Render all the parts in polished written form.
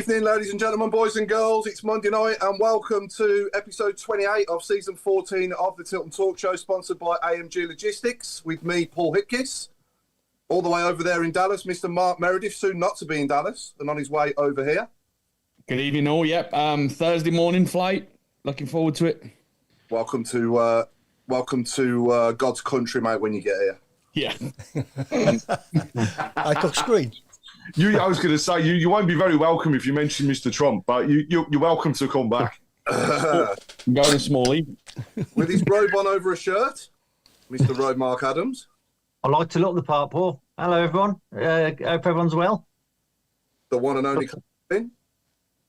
evening, ladies and gentlemen, boys and girls. It's Monday night, and welcome to episode 28 of season 14 of the Tilton Talk Show, sponsored by AMG Logistics, with me, Paul Hipkiss. All the way over there in Dallas, Mr. Mark Meredith, soon not to be in Dallas, and on his way over here. Good evening, all. Yep, Thursday morning flight. Looking forward to it. Welcome to God's country, mate. When you get here, yeah. I got screen. I was going to say you won't be very welcome if you mention Mr. Trump, but you're welcome to come back. I'm going to Smalley with his robe on over a shirt, Mr. Road Mark Adams. I like to look the part, Paul. Hello, everyone. Hope everyone's well. The one and only. Good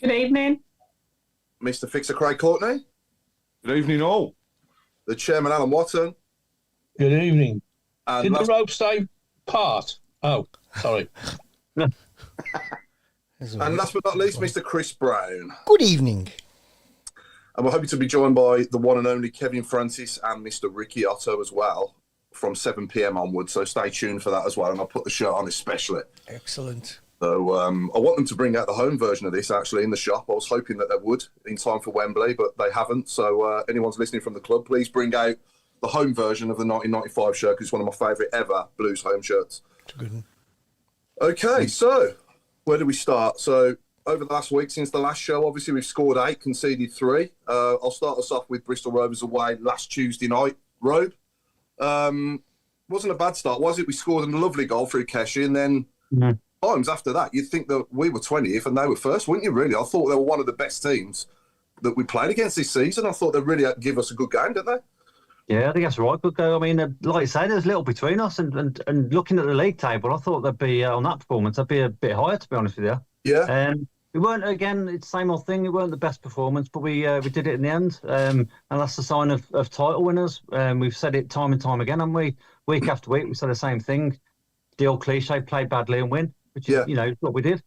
evening. Mr. Fixer Craig Courtney. Good evening, all. The Chairman Alan Watson. Good evening. And did the rope stay part? Oh, sorry. And last but not least, Mr. Chris Brown. Good evening. And we're hoping to be joined by the one and only Kevin Francis and Mr. Ricky Otto as well from 7 p.m. onwards. So stay tuned for that as well. And I'll put the shirt on especially. Excellent. So I want them to bring out the home version of this actually in the shop. I was hoping that they would in time for Wembley, but they haven't. So anyone's listening from the club, please bring out the home version of the 1995 shirt, because it's one of my favourite ever Blues home shirts. Good one. Okay, so where do we start? So over the last week, since the last show, obviously we've scored 8, conceded 3. I'll start us off with Bristol Rovers away last Tuesday night. Road. Wasn't a bad start, was it? We scored a lovely goal through Keshi, and then times after that, you'd think that we were 20th and they were first, wouldn't you, really? I thought they were one of the best teams that we played against this season. I thought they'd really give us a good game, didn't they? Yeah, I think that's right. Good go. I mean, like you say, there's little between us, and looking at the league table, I thought they'd be on that performance. They'd be a bit higher, to be honest with you. Yeah. We weren't, again, it's the same old thing. We weren't the best performance, but we did it in the end. And that's the sign of title winners. We've said it time and time again, and week after week, we said the same thing. The old cliche, play badly and win, which is, what we did.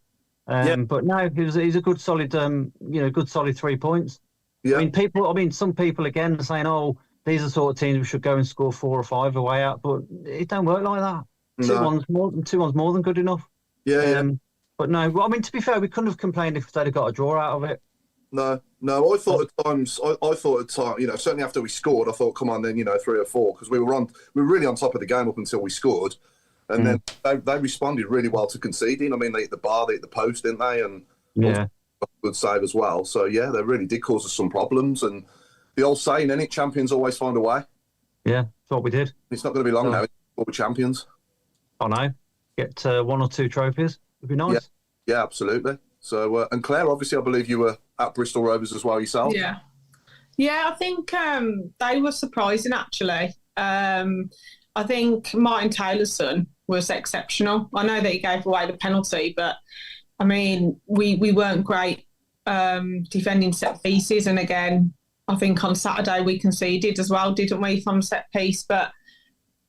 But no, it was a good solid, good solid 3 points. Yeah. I mean, some people again are saying, oh, these are the sort of teams we should go and score 4 or 5 away out, but it don't work like that. No. 2-1's more than good enough. Yeah. But no, well, I mean, to be fair, we couldn't have complained if they'd have got a draw out of it. No. I thought at times, certainly after we scored, I thought, come on, then 3 or 4, because we were really on top of the game up until we scored, and then they responded really well to conceding. I mean, they hit the bar, they hit the post, didn't they? And good save as well. So yeah, they really did cause us some problems. And the old saying, innit, champions always find a way. Yeah, that's what we did. It's not going to be long now. We'll be champions. I know. Get 1 or 2 trophies. It'd be nice. Yeah, absolutely. So, and Claire, obviously, I believe you were at Bristol Rovers as well yourself. Yeah, I think they were surprising, actually. I think Martin Taylor's son was exceptional. I know that he gave away the penalty, but, I mean, we weren't great defending set pieces. And, again, I think on Saturday we conceded as well, didn't we, from set piece? But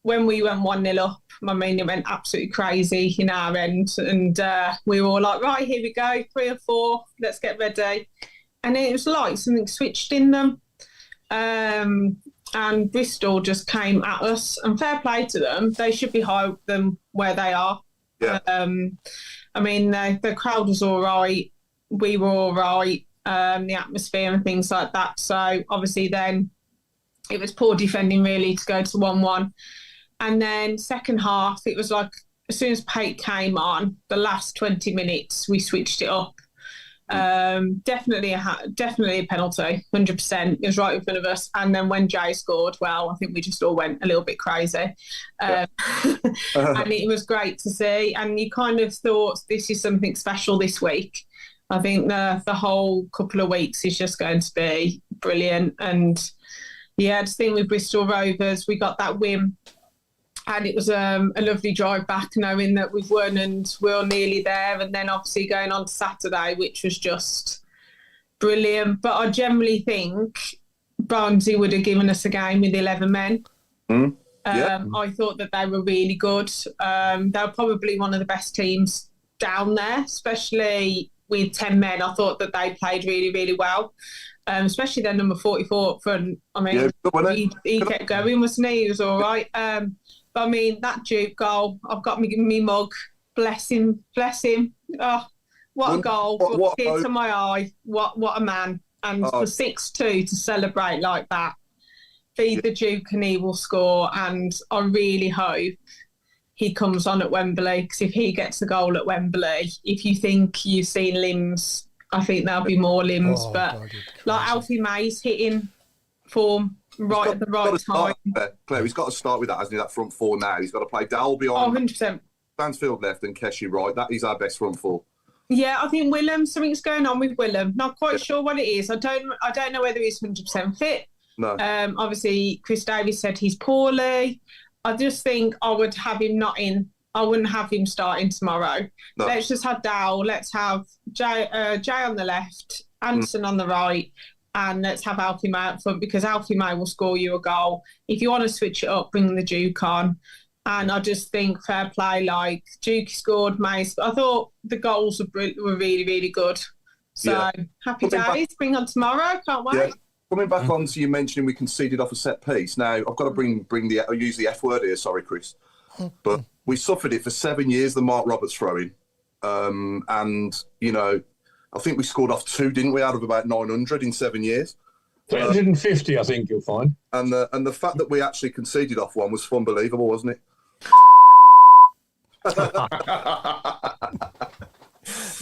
when we went 1-0 up, I mean, it went absolutely crazy in our end. And we were all like, right, here we go, 3 or 4, let's get ready. And it was like something switched in them. And Bristol just came at us. And fair play to them. They should be higher than where they are. Yeah. I mean, the crowd was all right. We were all right. The atmosphere and things like that. So, obviously, then it was poor defending, really, to go to 1-1. And then second half, it was like as soon as Pate came on, the last 20 minutes, we switched it up. Definitely a penalty, 100%. It was right in front of us. And then when Jay scored, well, I think we just all went a little bit crazy. And it was great to see. And you kind of thought this is something special this week. I think the whole couple of weeks is just going to be brilliant. And yeah, I just think with Bristol Rovers, we got that win. And it was a lovely drive back, knowing that we've won and we're nearly there. And then obviously going on to Saturday, which was just brilliant. But I generally think Barnsley would have given us a game with 11 men. I thought that they were really good. They were probably one of the best teams down there, especially with 10 men. I thought that they played really, really well. Especially their number 44 up front. I mean, he kept going, wasn't he? He was all right. But I mean, that Duke goal, I've got me mug. Bless him. Oh, What a goal! What tear to my eye! What a man! And for 6-2 to celebrate like that, feed the Duke and he will score. And I really hope he comes on at Wembley, because if he gets a goal at Wembley, if you think you've seen limbs, I think there'll be more limbs. Like Alfie May's hitting form right at the right time. Claire, he's got to start with that, hasn't he? That front four now. He's got to play Dalby on 100%. Stansfield left and Keshi right. That is our best front four. Yeah, I think Willem, something's going on with Willem. Not quite sure what it is. I don't know whether he's 100% fit. No. Obviously, Chris Davies said he's poorly. I just think I would have him not in. I wouldn't have him starting tomorrow. No. Let's just have Dow. Let's have Jay on the left, Anderson on the right, and let's have Alfie May up front, because Alfie May will score you a goal. If you want to switch it up, bring the Duke on. And I just think fair play, like Duke scored, May. I thought the goals were really, really good. So happy days. Bring on tomorrow. Can't wait. Yeah. Coming back on to you mentioning we conceded off a set piece. Now, I've got to use the F word here, sorry, Chris. But we suffered it for 7 years, the Mark Roberts throwing. And, you know, I think we scored off 2, didn't we, out of about 900 in 7 years? 350, I think you'll find. And the fact that we actually conceded off one was unbelievable, wasn't it?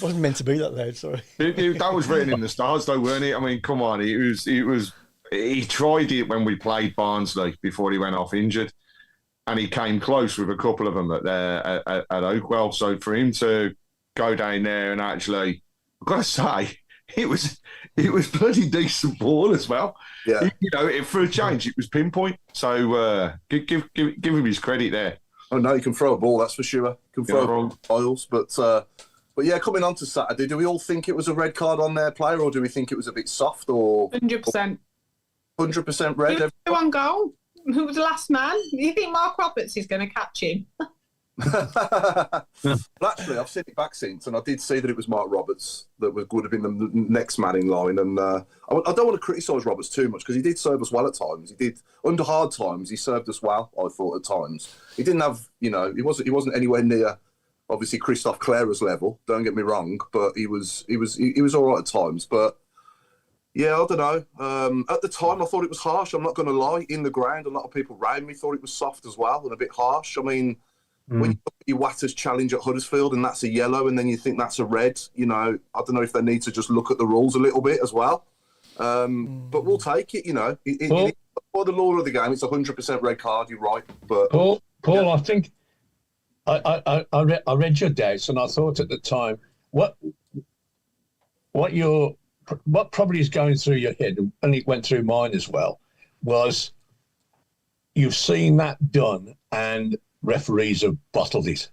Wasn't meant to be that loud, sorry. That was written in the stars, though, weren't it? I mean, come on, he tried it when we played Barnsley before he went off injured, and he came close with a couple of them at Oakwell. So for him to go down there and actually, I've got to say, it was bloody decent ball as well. Yeah, you know, for a change, it was pinpoint. So give him his credit there. Oh no, he can throw a ball, that's for sure. He can throw piles, but yeah, coming on to Saturday, do we all think it was a red card on their player, or do we think it was a bit soft? Or 100%. 100% red. Who on goal? Who was the last man? Do you think Mark Roberts is going to catch him? Well, actually, I've seen it back since, and I did see that it was Mark Roberts that would have been the next man in line. And I don't want to criticise Roberts too much, because he did serve us well at times. He did under hard times. He served us well, I thought, at times. He didn't have, you know, he wasn't anywhere near, obviously, Christophe Clara's level. Don't get me wrong, but he was all right at times. But yeah, I don't know. At the time, I thought it was harsh. I'm not going to lie. In the ground, a lot of people around me thought it was soft as well and a bit harsh. I mean, when you look at your Watters challenge at Huddersfield and that's a yellow, and then you think that's a red, you know, I don't know if they need to just look at the rules a little bit as well. But we'll take it, you know. For the law of the game, it's 100% red card. You're right, but Paul, I think I read your doubts, and I thought at the time, what probably is going through your head, and it went through mine as well, was you've seen that done, and referees have bottled it.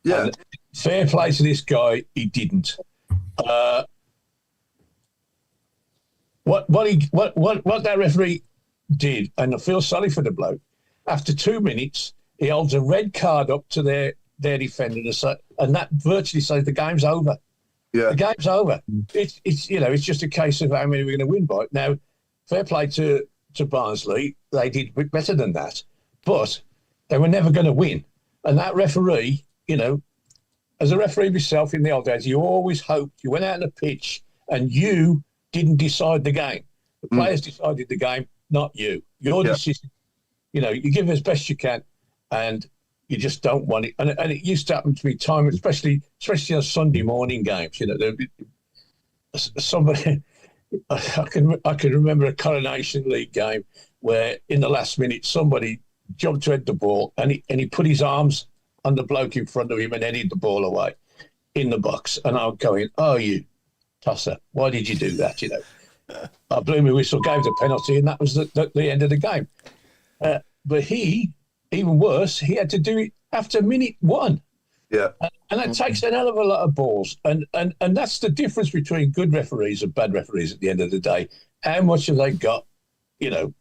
yeah, And fair play to this guy, he didn't. What that referee did, and I feel sorry for the bloke. After 2 minutes, he holds a red card up to their defender, and that virtually says the game's over. yeah, The game's over. It's you know, it's just a case of how many we're going to win by. Now, fair play to Barnsley, they did better than that, but they were never going to win. And that referee, you know, as a referee myself in the old days, you always hoped you went out on the pitch and you didn't decide the game. The players decided the game, not you. Your decision, you know, you give it as best you can, and you just don't want it. And it used to happen to me time, especially on Sunday morning games. You know, there'd be somebody. I can remember a Coronation League game where in the last minute somebody jumped to head the ball, and he put his arms on the bloke in front of him and headed the ball away in the box. And I'm going, oh, you tosser, why did you do that? You know, I blew my whistle, gave the penalty, and that was the end of the game. But he, even worse, he had to do it after minute 1. yeah. And that takes an hell of a lot of balls. And that's the difference between good referees and bad referees at the end of the day. How much have they got, you know?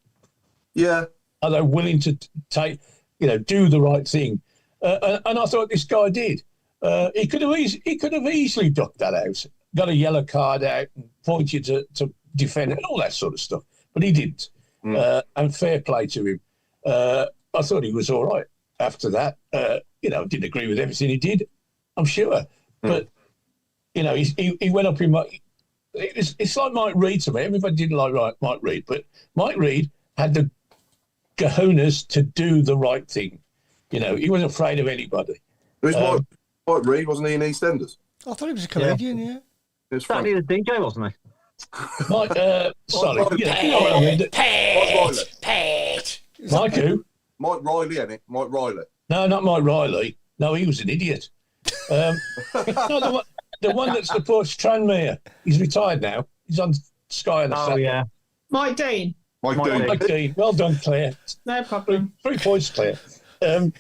Yeah. Are they willing to take, you know, do the right thing? And I thought this guy did. He could have easily ducked that out, got a yellow card out, and pointed to defend it, and all that sort of stuff. But he didn't. And fair play to him. I thought he was all right after that. You know, didn't agree with everything he did, I'm sure. But he went up in my. It's like Mike Reid to me. Everybody didn't like Mike Reid, but Mike Reid had the kahunas to do the right thing. He wasn't afraid of anybody. It was Mike Reid, wasn't he, in EastEnders? I thought he was a comedian, yeah. It was Exactly the DJ, wasn't he? Mike, sorry. Mike who? Mike Riley, innit? Mike Riley. No, not Mike Riley. No, he was an idiot. No, the one that supports Tranmere. He's retired now. He's on Sky on the Saturday. Yeah. Mike Dean. Mike Dean. Well done, Claire. No problem. 3 points, Claire. I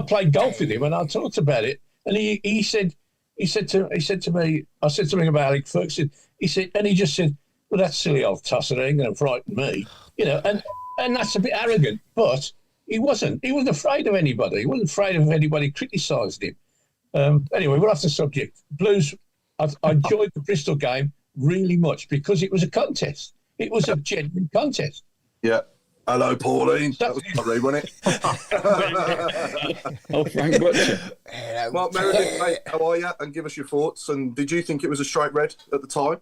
played golf with him and I talked about it, and he said to me, I said something about Alec Ferguson. He said, and he just said, "Well, that silly old tosser ain't going to frighten me," and that's a bit arrogant, but he wasn't. He wasn't afraid of anybody. He wasn't afraid of anybody criticising him. Anyway, we're off the subject. Blues. I enjoyed the Bristol game really much because it was a contest. It was a genuine contest. Yeah. Hello, Pauline. That was Murray, wasn't it? Oh, Frank Butcher. Mark Meredith, mate, how are you? And give us your thoughts. And did you think it was a straight red at the time?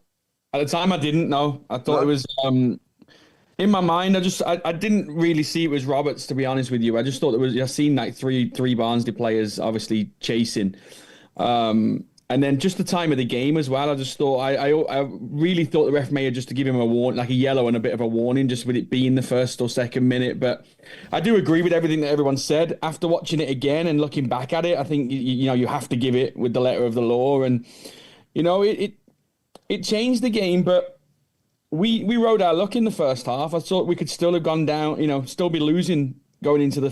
At the time, I didn't know. I thought it was in my mind. I didn't really see it was Roberts, to be honest with you. I just thought it was. I seen like three Barnsley players obviously chasing, and then just the time of the game as well. I just thought I really thought the ref may have just to give him a warning, like a yellow and a bit of a warning, just with it being the first or second minute. But I do agree with everything that everyone said. After watching it again and looking back at it, I think you have to give it with the letter of the law, and it changed the game, but we rode our luck in the first half. I thought we could still have gone down, still be losing going into the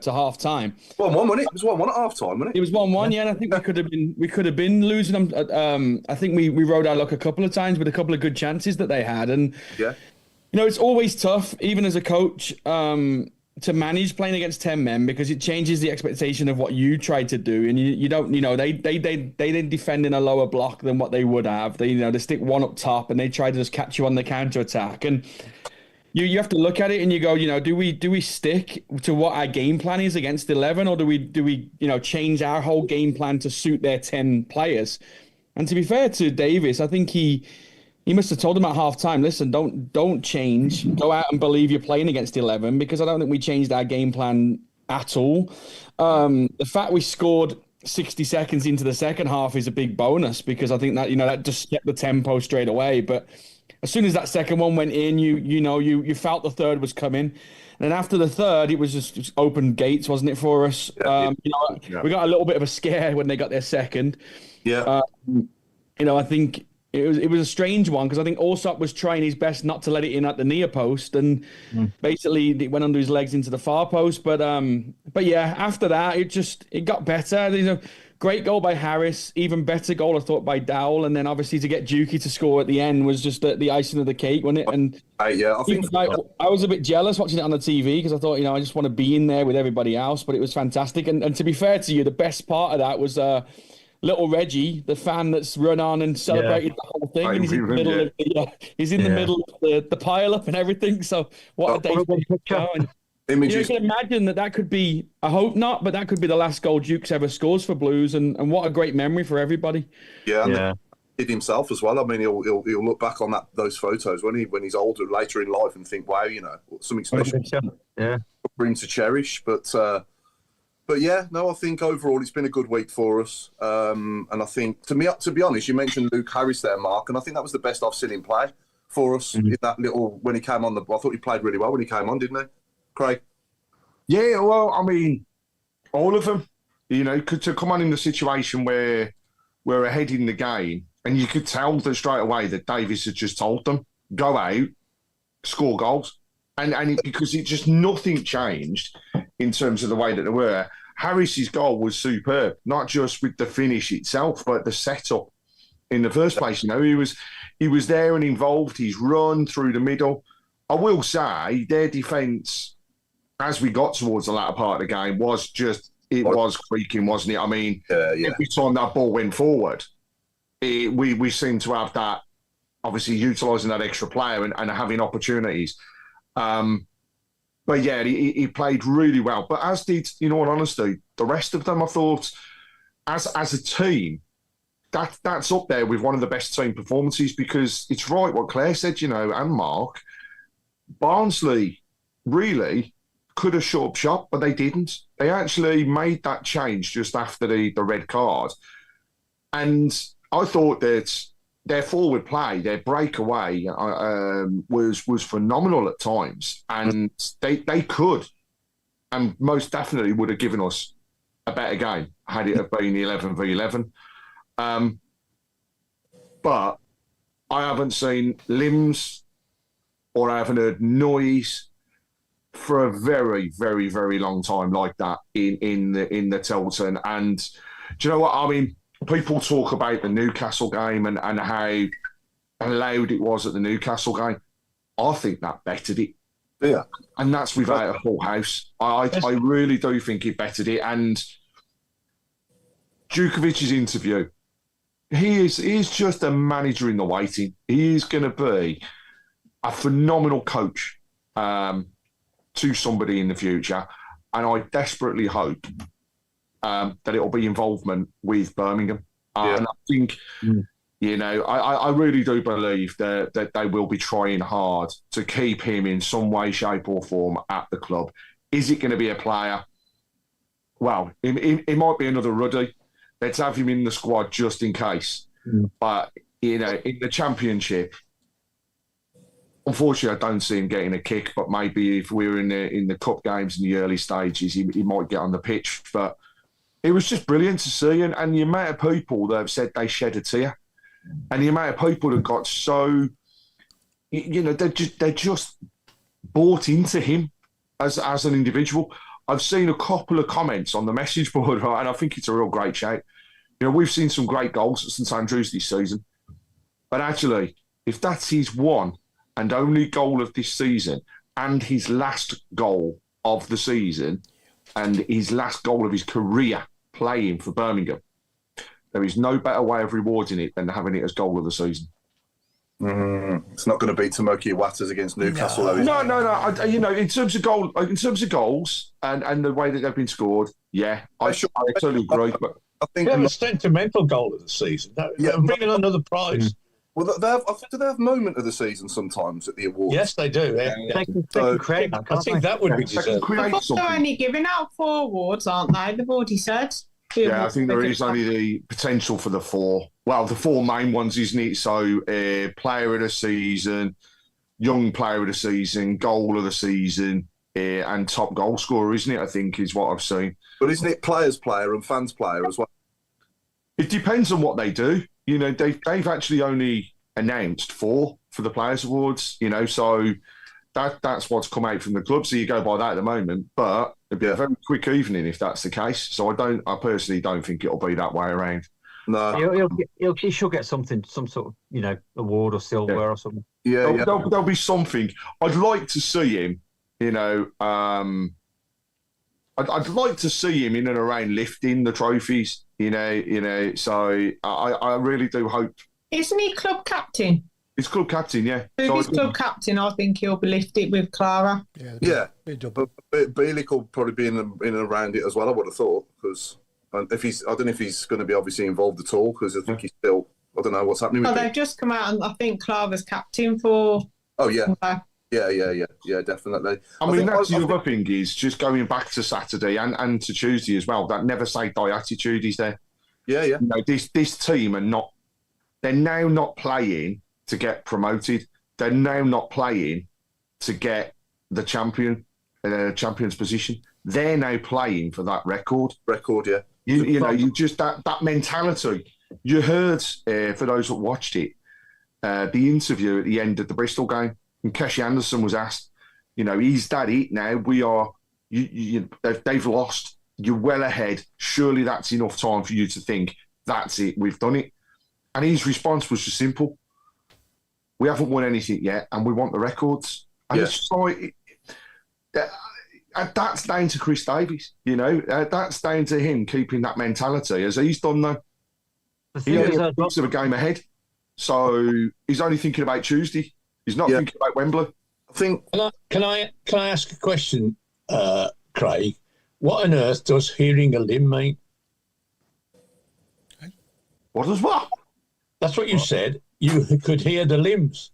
to half time. 1-1, wasn't it? It was 1-1 at half time, wasn't it? It was 1-1, yeah. And I think we could have been losing them. I think we rode our luck a couple of times with a couple of good chances that they had, and yeah, it's always tough, even as a coach, to manage playing against 10 men, because it changes the expectation of what you try to do, and you don't. They then defend in a lower block than what they would have. They stick one up top and they try to just catch you on the counter attack, and you have to look at it and you go, do we stick to what our game plan is against 11, or do we change our whole game plan to suit their 10 players? And to be fair to Davis, I think he must have told them at half time, listen, don't change. Go out and believe you're playing against 11, because I don't think we changed our game plan at all. The fact we scored 60 seconds into the second half is a big bonus, because I think that that just kept the tempo straight away. But as soon as that second one went in, you felt the third was coming. And then after the third, it was just open gates, wasn't it, for us? We got a little bit of a scare when they got their second. Yeah. I think it was a strange one, because I think Allsop was trying his best not to let it in at the near post, and basically it went under his legs into the far post. But yeah, after that it got better. Great goal by Harris, even better goal I thought by Dowell, and then obviously to get Dukey to score at the end was just the icing of the cake, wasn't it? And yeah, I was a bit jealous watching it on the TV, because I thought I just want to be in there with everybody else, but it was fantastic. And to be fair to you, the best part of that was little Reggie, the fan that's run on and celebrated the whole thing, and he's in the middle of the middle of the pile up and everything. So what a day for picture. You can imagine that could be, I hope not, but that could be the last goal Dukes ever scores for Blues, and what a great memory for everybody. Yeah. Did himself as well. I mean, he'll look back on those photos when he's older later in life and think, wow, something special. Yeah, for him to cherish. But yeah, no, I think overall it's been a good week for us. And I think, to be honest, you mentioned Luke Harris there, Mark, and I think that was the best I've seen him play for us in that when he came on. I thought he played really well when he came on, didn't he, Craig? Yeah, well, I mean, all of them, to come on in the situation where we're ahead in the game, and you could tell that straight away that Davis had just told them, go out, score goals. And because it just nothing changed in terms of the way that they were. Harris's goal was superb, not just with the finish itself, but the setup in the first place. He was there and involved. He's run through the middle. I will say their defence, as we got towards the latter part of the game, was creaking, wasn't it? I mean, every time that ball went forward, we seemed to have that, obviously utilising that extra player and having opportunities. But yeah, he played really well. But as did, in all honesty, the rest of them, I thought, as a team, that's up there with one of the best team performances, because it's right what Claire said, and Mark. Barnsley really could have shut up shop, but they didn't. They actually made that change just after the red card. And I thought that their forward play, their breakaway was phenomenal at times. And they could, and most definitely would have given us a better game had it have been 11 v 11. But I haven't seen limbs or I haven't heard noise for a very, very, very long time like that in the Tilton. And do you know what? I mean, people talk about the Newcastle game and how loud it was at the Newcastle game. I think that bettered it. Yeah. And that's without a full house. I really do think it bettered it. And Djukovic's interview, he is just a manager in the waiting. He is going to be a phenomenal coach to somebody in the future. And I desperately hope that it'll be involvement with Birmingham. And I think, I really do believe that they will be trying hard to keep him in some way, shape or form at the club. Is it going to be a player? Well, it might be another Ruddy. Let's have him in the squad just in case. But, in the Championship, unfortunately, I don't see him getting a kick, but maybe if we were in the cup games in the early stages, he might get on the pitch. But it was just brilliant to see. And the amount of people that have said they shed a tear, and the amount of people that got so, they're just bought into him as an individual. I've seen a couple of comments on the message board, right, and I think it's a real great shout. We've seen some great goals at St Andrews this season. But actually, if that's his one and only goal of this season and his last goal of the season and his last goal of his career playing for Birmingham, there is no better way of rewarding it than having it as goal of the season. It's not going to be Tomoki Iwata's against Newcastle, though. No. In terms of goals and the way that they've been scored, I totally agree. But I think a sentimental goal of the season. Bringing another prize. Well, do they have moment of the season sometimes at the awards? Yes, they do. They can create that, I think that would be deserved. They're only giving out 4 awards, aren't they? They've already said. I think there is only the potential for the 4. Well, the 4 main ones, isn't it? So, player of the season, young player of the season, goal of the season, and top goal scorer, isn't it? I think is what I've seen. But isn't it players' player and fans' player as well? It depends on what they do. They've actually only announced 4 for the Players' Awards. So that's what's come out from the club. So you go by that at the moment, but it'd be a very quick evening if that's the case. So I personally don't think it'll be that way around. No, he should get something, some sort of award or silverware or something. There'll be something. I'd like to see him. I'd like to see him in and around lifting the trophies. So I really do hope. Isn't he club captain? He's club captain, yeah. If he's club captain, I think he'll be lifted with Clara. Yeah. But Bielik will probably be in and around it as well, I would have thought, because I don't know if he's going to be obviously involved at all, because I think he's still, I don't know what's happening with him. They've just come out and I think Clara's captain for... Oh, yeah. Yeah, definitely. I mean, that's the other thing is just going back to Saturday and to Tuesday as well, that never say die attitude is there. Yeah. This team they're now not playing to get promoted. They're now not playing to get the champion's position. They're now playing for that record. Yeah. You just that mentality. You heard, for those that watched it, the interview at the end of the Bristol game, and Keshi Anderson was asked, is that it now? We are, they've lost. You're well ahead. Surely that's enough time for you to think, that's it, we've done it. And his response was just simple. We haven't won anything yet, and we want the records. And it's just like, that's down to Chris Davies, that's down to him keeping that mentality, as he's done though. He only thinks of a game ahead. So he's only thinking about Tuesday. He's not thinking about Wembley. I think. Can I ask a question, Craig? What on earth does hearing a limb mean? What does what? That's what you said. You could hear the limbs.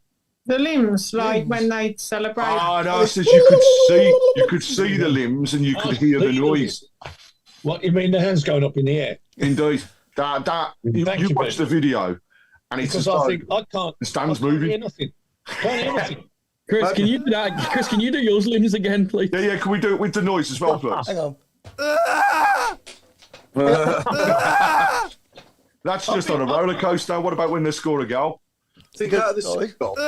The limbs, like when they celebrate. Oh no, says you could see the limbs and you could hear the noise. What, you mean the hands going up in the air? Indeed. You watch the video and it's Because just I think I can't. the stands I can't moving. hear nothing. Can't hear nothing. Chris, can you do that? Chris, can you do yours limbs again, please? Yeah, can we do it with the noise as well, please? Hang on. That's just on a roller coaster. What about when they score a goal? Think out of the Sorry. goal.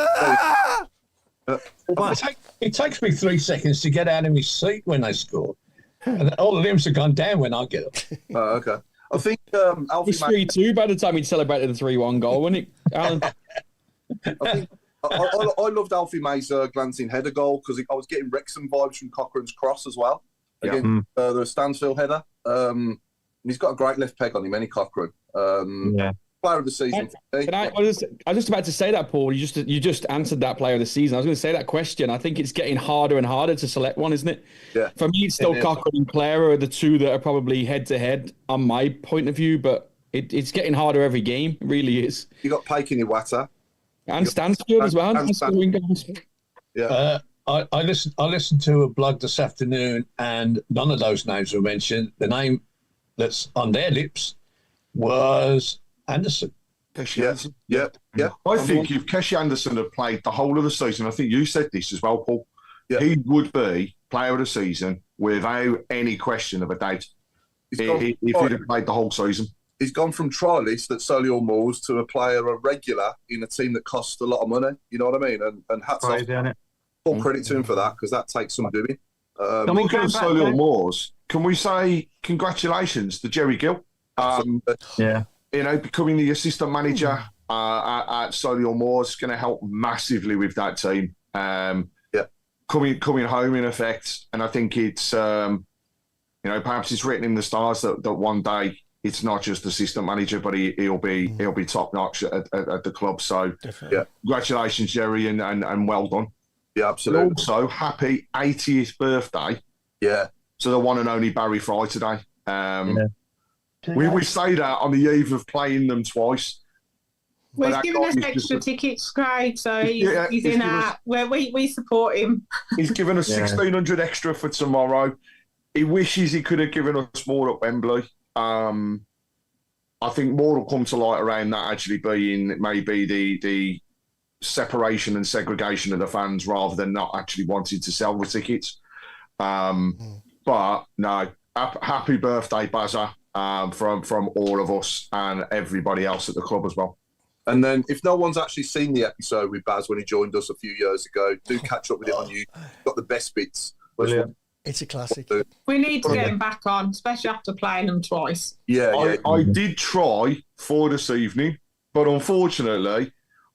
It takes me 3 seconds to get out of my seat when they score. And all the limbs have gone down when I get up. Oh, okay. I think Alfie It's 3-2 by the time he celebrated the 3-1 goal, wasn't it, Alan? I loved Alfie May's glancing header goal because I was getting Wrexham vibes from Cochrane's cross as well. Again, the Stansfield header. And he's got a great left peg on him, any Cochrane. Player of the season. I was just about to say that, Paul. You just answered that player of the season. I was going to say that question. I think it's getting harder and harder to select one, isn't it? Yeah. For me, it's still Cochrane and Clara are the two that are probably head to head on my point of view, but it's getting harder every game. It really is. You got Paikin Iwata. And Stansfield as well. And Scoring goals. Yeah. I listened to a blog this afternoon, and none of those names were mentioned. The name that's on their lips was Anderson. Yeah. I think if Keshi Anderson had played the whole of the season, I think you said this as well, Paul, Yeah. he would be player of the season without any question of a doubt. If he'd have played the whole season. He's gone from trialist at Solihull Moors to a player, a regular in a team that costs a lot of money. You know what I mean? And hats off. Full credit to him for that because that takes some doing. Looking at Solihull Moors, can we say congratulations to Jerry Gill? Becoming the assistant manager at Solihull Moors is going to help massively with that team. Coming home in effect, and I think it's perhaps it's written in the stars that one day it's not just assistant manager, but he'll be top notch at the club. So congratulations, Jerry, and well done. Yeah, absolutely. And also, happy 80th birthday. Yeah. To the one and only Barry Fry today. We say that on the eve of playing them twice. Well, he's given us extra tickets, Craig, so he's in our... Where we support him. He's given us 1,600 extra for tomorrow. He wishes he could have given us more at Wembley. I think more will come to light around that actually being maybe the separation and segregation of the fans rather than not actually wanting to sell the tickets. But no, happy birthday, Bazza, from all of us and everybody else at the club as well. And then if no one's actually seen the episode with Baz when he joined us a few years ago, do catch up with it on YouTube. Got the best bits. Brilliant. It's a classic. We need to get him back on, especially after playing them twice. I did try for this evening, but unfortunately,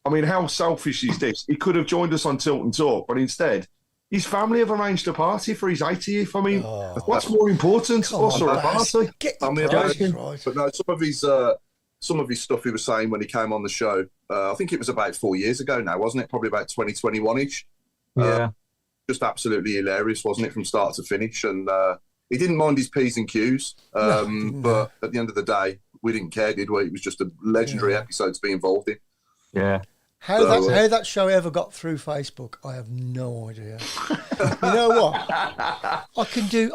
I mean, how selfish is this? He could have joined us on Tilton Talk, but instead, his family have arranged a party for his 80th. I mean, what's more important? Us or a party? But no, some of his stuff he was saying when he came on the show, I think it was about 4 years ago now, wasn't it? Probably about 2021-ish. Just absolutely hilarious, wasn't it, from start to finish? And he didn't mind his P's and Q's, but at the end of the day, we didn't care, did we? It was just a legendary episode to be involved in. Yeah. How that show ever got through Facebook, I have no idea. You know what? I can do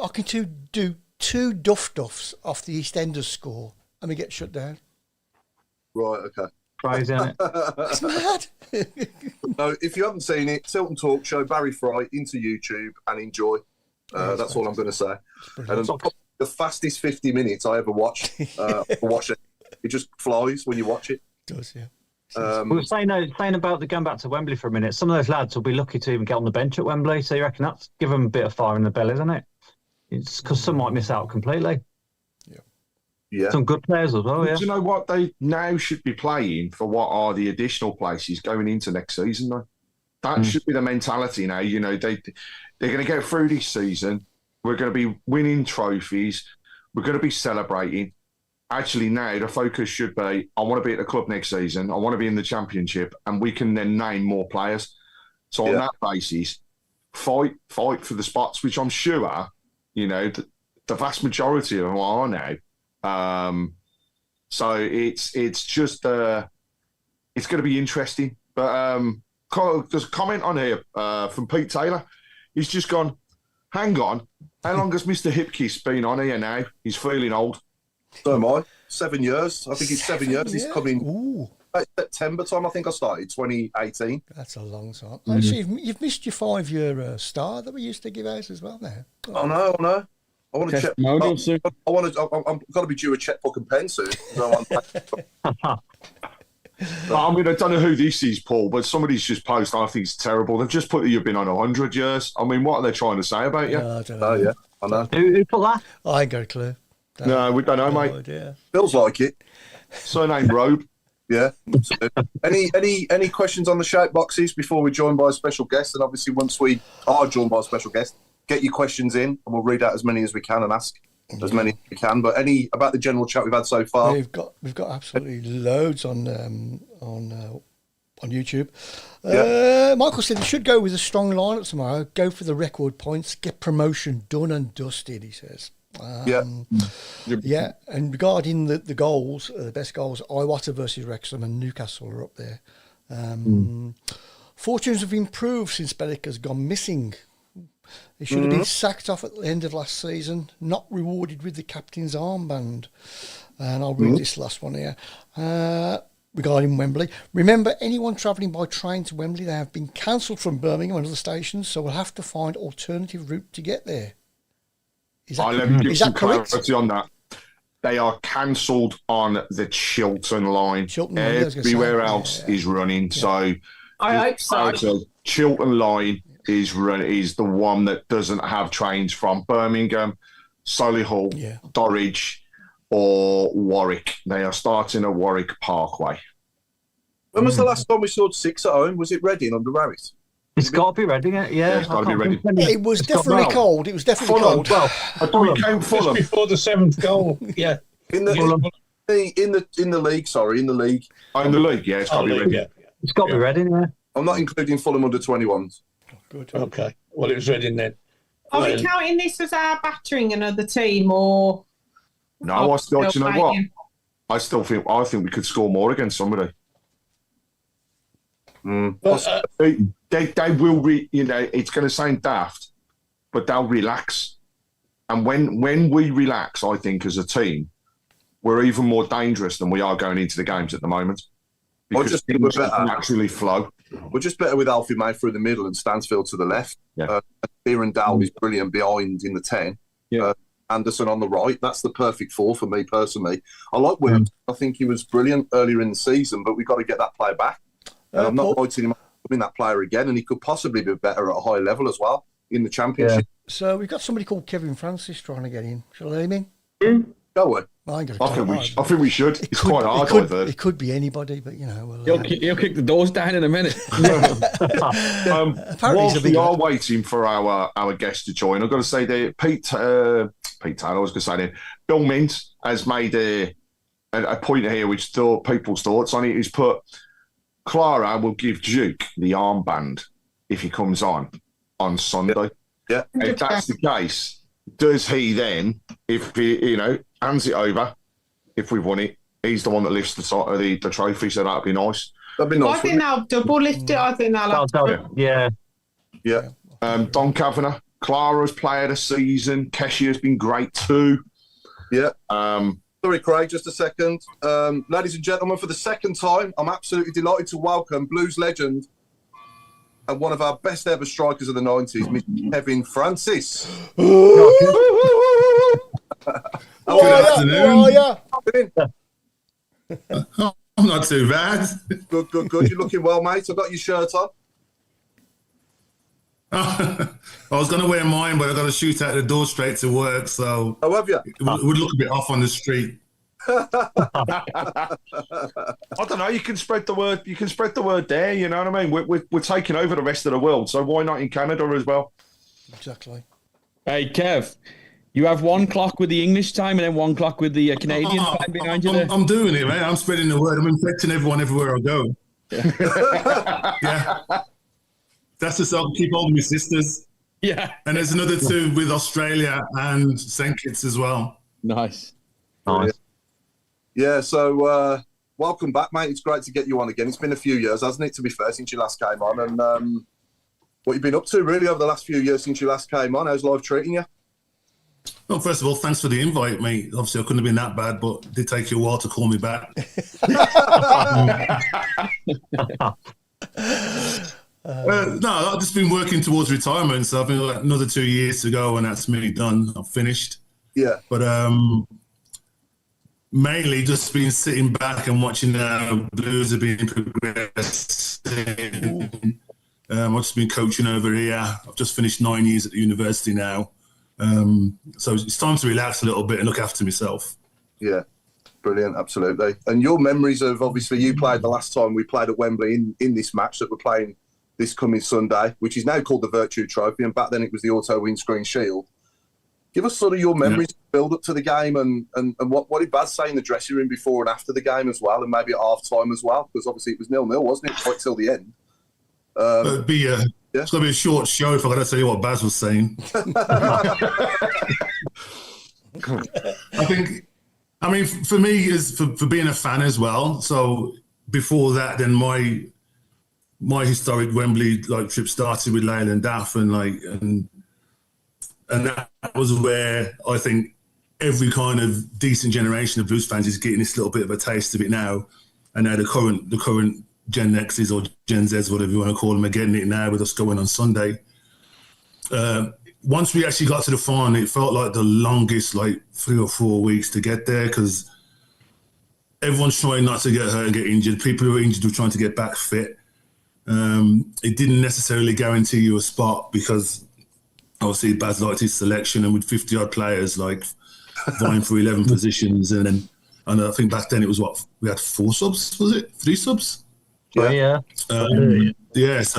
two duffs off the EastEnders score and we get shut down. Right, okay. Crazy, isn't it? It's mad. No, if you haven't seen it, Tilton Talk Show, Barry Fry, into YouTube and enjoy. That's all I'm going to say. And the fastest 50 minutes I ever watched. It just flies when you watch it. It does, yeah. We were saying about going back to Wembley for a minute. Some of those lads will be lucky to even get on the bench at Wembley. So you reckon that's give them a bit of fire in the belly, isn't it? It's because some might miss out completely. Yeah. Some good players as well. Yeah. Do you know what they now should be playing for? What are the additional places going into next season? Though that should be the mentality now. You know, they're going to go through this season. We're going to be winning trophies. We're going to be celebrating. Actually, now the focus should be, I want to be at the club next season. I want to be in the Championship, and we can then name more players. So on that basis, fight for the spots, which I'm sure, you know, the vast majority of them are now. So it's just it's going to be interesting. But there's a comment on here from Pete Taylor. He's just gone, hang on, how long has Mr. Hipkiss been on here now? He's feeling old. So am I. 7 years. I think it's 7 years. He's coming Ooh, September time. I think I started 2018. that's a long time. Actually, you've missed your 5-year star that we used to give out as well now. I know. I want to check. Testimonial soon. I'm got to be due a checkbook and pen soon. I mean, I don't know who this is, Paul, but somebody's just posted. I think it's terrible. They've just put that you've been on 100 years. I mean, what are they trying to say about you? I don't know. Oh yeah, I know. Who put that? I ain't got a clue. No, we don't know, No mate. idea. Feels like it. Surname Robe. Yeah. So, any questions on the shout boxes before we're joined by a special guest? And obviously, once we are joined by a special guest, get your questions in, and we'll read out as many as we can and ask as many as we can. But any about the general chat we've had so far? We've got absolutely loads on YouTube. Michael said he should go with a strong lineup tomorrow. Go for the record points. Get promotion done and dusted. He says. Yeah. And regarding the goals, the best goals, Iwata versus Wrexham and Newcastle are up there. Fortunes have improved since Bellick has gone missing. He should have been sacked off at the end of last season, not rewarded with the captain's armband. And I'll read this last one here. Regarding Wembley. Remember, anyone travelling by train to Wembley, they have been cancelled from Birmingham and other stations, so we'll have to find alternative route to get there. Let me give some clarity on that. They are cancelled on the Chilton line. Everywhere else is running. Yeah. So I hope so. Chilton line is the one that doesn't have trains from Birmingham, Solihull, Dorridge, or Warwick. They are starting at Warwick Parkway. When was the last time we saw 6 at home? Was it Reading under Rabbit? It's got to be Reading, yeah. It's got to be Reading. It was definitely cold. It was definitely cold. Well, I thought we came Fulham before the 7th goal. Yeah. In the league, sorry, in the league. Oh, in the league, yeah, it's got to be Reading. Yeah. It's got to be Reading, yeah. I'm not including Fulham under 21s. Good. Okay. Well, it was Reading then. Are we counting this as our battering another team, or? No, I still. Do you know what? I think we could score more against somebody. They will. It's going to sound daft, but they'll relax. And when we relax, I think as a team, we're even more dangerous than we are going into the games at the moment. Because just think we're better. Actually flow. We're just better with Alfie May through the middle and Stansfield to the left. Yeah. Kieran Dowell is brilliant behind in the 10. Yeah. Anderson on the right. That's the perfect 4 for me personally. I like Williams. I think he was brilliant earlier in the season, but we've got to get that player back. And I'm not writing him up being that player again, and he could possibly be better at a high level as well in the Championship. Yeah. So we've got somebody called Kevin Francis trying to get in. Shall I let him in? Go away. I think we should. It's quite hard, I've heard. It could be anybody, but you know. He'll kick the doors down in a minute. Whilst we are waiting for our guest to join, I've got to say that Pete Taylor, I was going to say that Bill Mint has made a point here which people's thoughts on it. He's put, Clara will give Duke the armband if he comes on Sunday. Yeah. If that's the case, does he then, if he, hands it over, if we've won it, he's the one that lifts the trophy, so that'd be nice. That'd be nice. I think they'll double lift it. I think they'll have to. Yeah. Yeah. Don Kavanagh, Clara's player of the season. Keshi has been great too. Yeah. Sorry, Craig, just a second. Ladies and gentlemen, for the second time, I'm absolutely delighted to welcome Blues legend and one of our best ever strikers of the 90s, Mr. Kevin Francis. Good afternoon. I'm not too bad. Good. You're looking well, mate. I've got your shirt on. I was going to wear mine, but I got to shoot out the door straight to work, so oh, have you? It would look a bit off on the street. I don't know. You can spread the word. You can spread the word there. You know what I mean? We're taking over the rest of the world, so why not in Canada as well? Exactly. Hey, Kev, you have 1 clock with the English time and then 1 clock with the Canadian time behind you there. I'm doing it, man. I'm spreading the word. I'm infecting everyone everywhere I go. Yeah. That's just I'll keep all my sisters. Yeah. And there's another 2 with Australia and St. Kitts as well. Nice. Yeah, so welcome back, mate. It's great to get you on again. It's been a few years, hasn't it, to be fair, since you last came on. And what you've been up to, really, over the last few years since you last came on? How's life treating you? Well, first of all, thanks for the invite, mate. Obviously, I couldn't have been that bad, but it did take you a while to call me back. No, I've just been working towards retirement, so I've been like another 2 years to go, and that's me done. I'm finished. Yeah. But mainly just been sitting back and watching how Blues have been progressing. I've just been coaching over here. I've just finished 9 years at the university now. So it's time to relax a little bit and look after myself. Yeah, brilliant, absolutely. And your memories of, obviously, you played the last time we played at Wembley in this match that we're playing this coming Sunday, which is now called the Virtue Trophy, and back then it was the Auto Windscreen Shield. Give us sort of your memories, build up to the game, and what did Baz say in the dressing room before and after the game as well, and maybe at half time as well, because obviously it was 0-0, wasn't it, right till the end? It'd be it's going to be a short show if I got to tell you what Baz was saying. I mean, for me, is for being a fan as well. So before that, then my historic Wembley trip started with Leyland Daff, and that was where I think every kind of decent generation of Blues fans is getting this little bit of a taste of it now. And now the current Gen X's or Gen Z's, whatever you want to call them, are getting it now with us going on Sunday. Once we actually got to the final, it felt like the longest 3 or 4 weeks to get there, because everyone's trying not to get hurt and get injured. People who are injured were trying to get back fit. It didn't necessarily guarantee you a spot, because obviously Baz liked his selection, and with 50-odd players vying for 11 positions, and I think back then it was we had 4 subs, was it? 3 subs? Yeah. So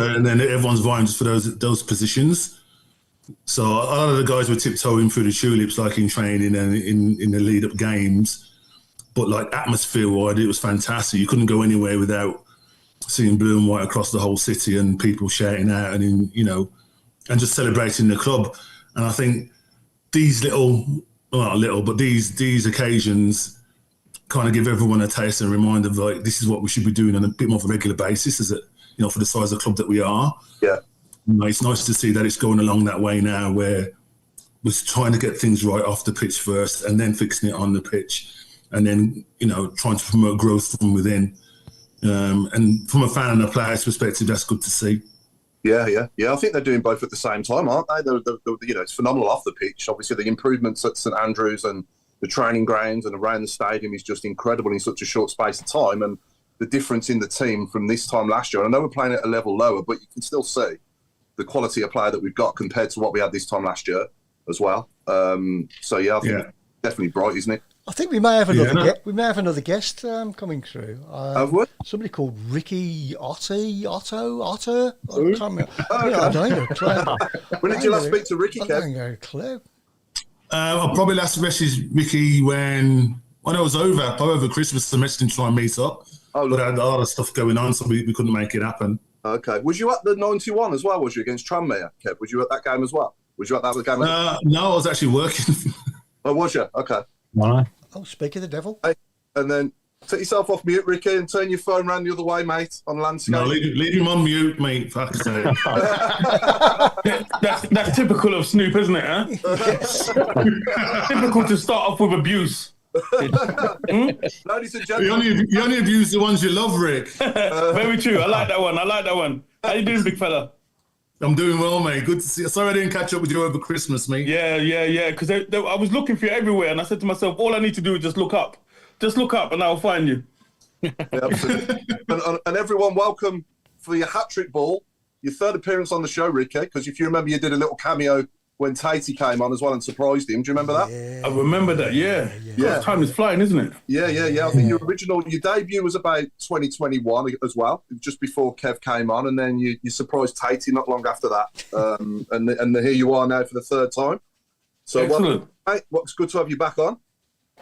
and then everyone's vying just for those positions. So a lot of the guys were tiptoeing through the tulips, in training and in the lead-up games. But atmosphere-wise, it was fantastic. You couldn't go anywhere without seeing blue and white across the whole city and people shouting out and just celebrating the club. And I think these these occasions kind of give everyone a taste and reminder of this is what we should be doing on a bit more of a regular basis, is it? For the size of club that we are. Yeah. It's nice to see that it's going along that way now, where we're trying to get things right off the pitch first, and then fixing it on the pitch, and then trying to promote growth from within. And from a fan and a player's perspective, that's good to see. Yeah. I think they're doing both at the same time, aren't they? It's phenomenal off the pitch. Obviously, the improvements at St Andrews and the training grounds and around the stadium is just incredible in such a short space of time. And the difference in the team from this time last year, I know we're playing at a level lower, but you can still see the quality of player that we've got compared to what we had this time last year as well. I think it's definitely bright, isn't it? I think we may have another we may have another guest coming through. Have we? Somebody called Ricky Otto. I can't remember. I don't know. When did you last speak to Ricky, Kev? I don't know a clue. I probably last messaged Ricky when it was over Christmas. I messaged him to try and meet up. Oh, but I had a lot of stuff going on, so we couldn't make it happen. Okay. Was you at the 91 as well, was you, against Tranmere, Kev? Was you at that game as well? Was you at that game? No, I was actually working. Oh, was you? Okay. Right. Oh, speak of the devil. Hey, and then take yourself off mute, Ricky, and turn your phone around the other way, mate, on landscape. No, leave him on mute, mate. Fuck's sake. That's typical of Snoop, isn't it? Huh? Typical to start off with abuse. Ladies and gentlemen, you only abuse the ones you love, Rick. Very true. I like that one. How you doing, big fella? I'm doing well, mate. Good to see you. Sorry I didn't catch up with you over Christmas, mate. Yeah. Because I was looking for you everywhere, and I said to myself, all I need to do is just look up. Just look up, and I'll find you. Yeah, absolutely. and everyone, welcome for your hat-trick ball, your third appearance on the show, Ricky, because if you remember, you did a little cameo when Tatey came on as well and surprised him. Do you remember that? Yeah. I remember that, yeah. Time is flying, isn't it? Yeah. I think your debut was about 2021 as well, just before Kev came on, and then you surprised Tatey not long after that. And here you are now for the third time. So, excellent. What's good to have you back on.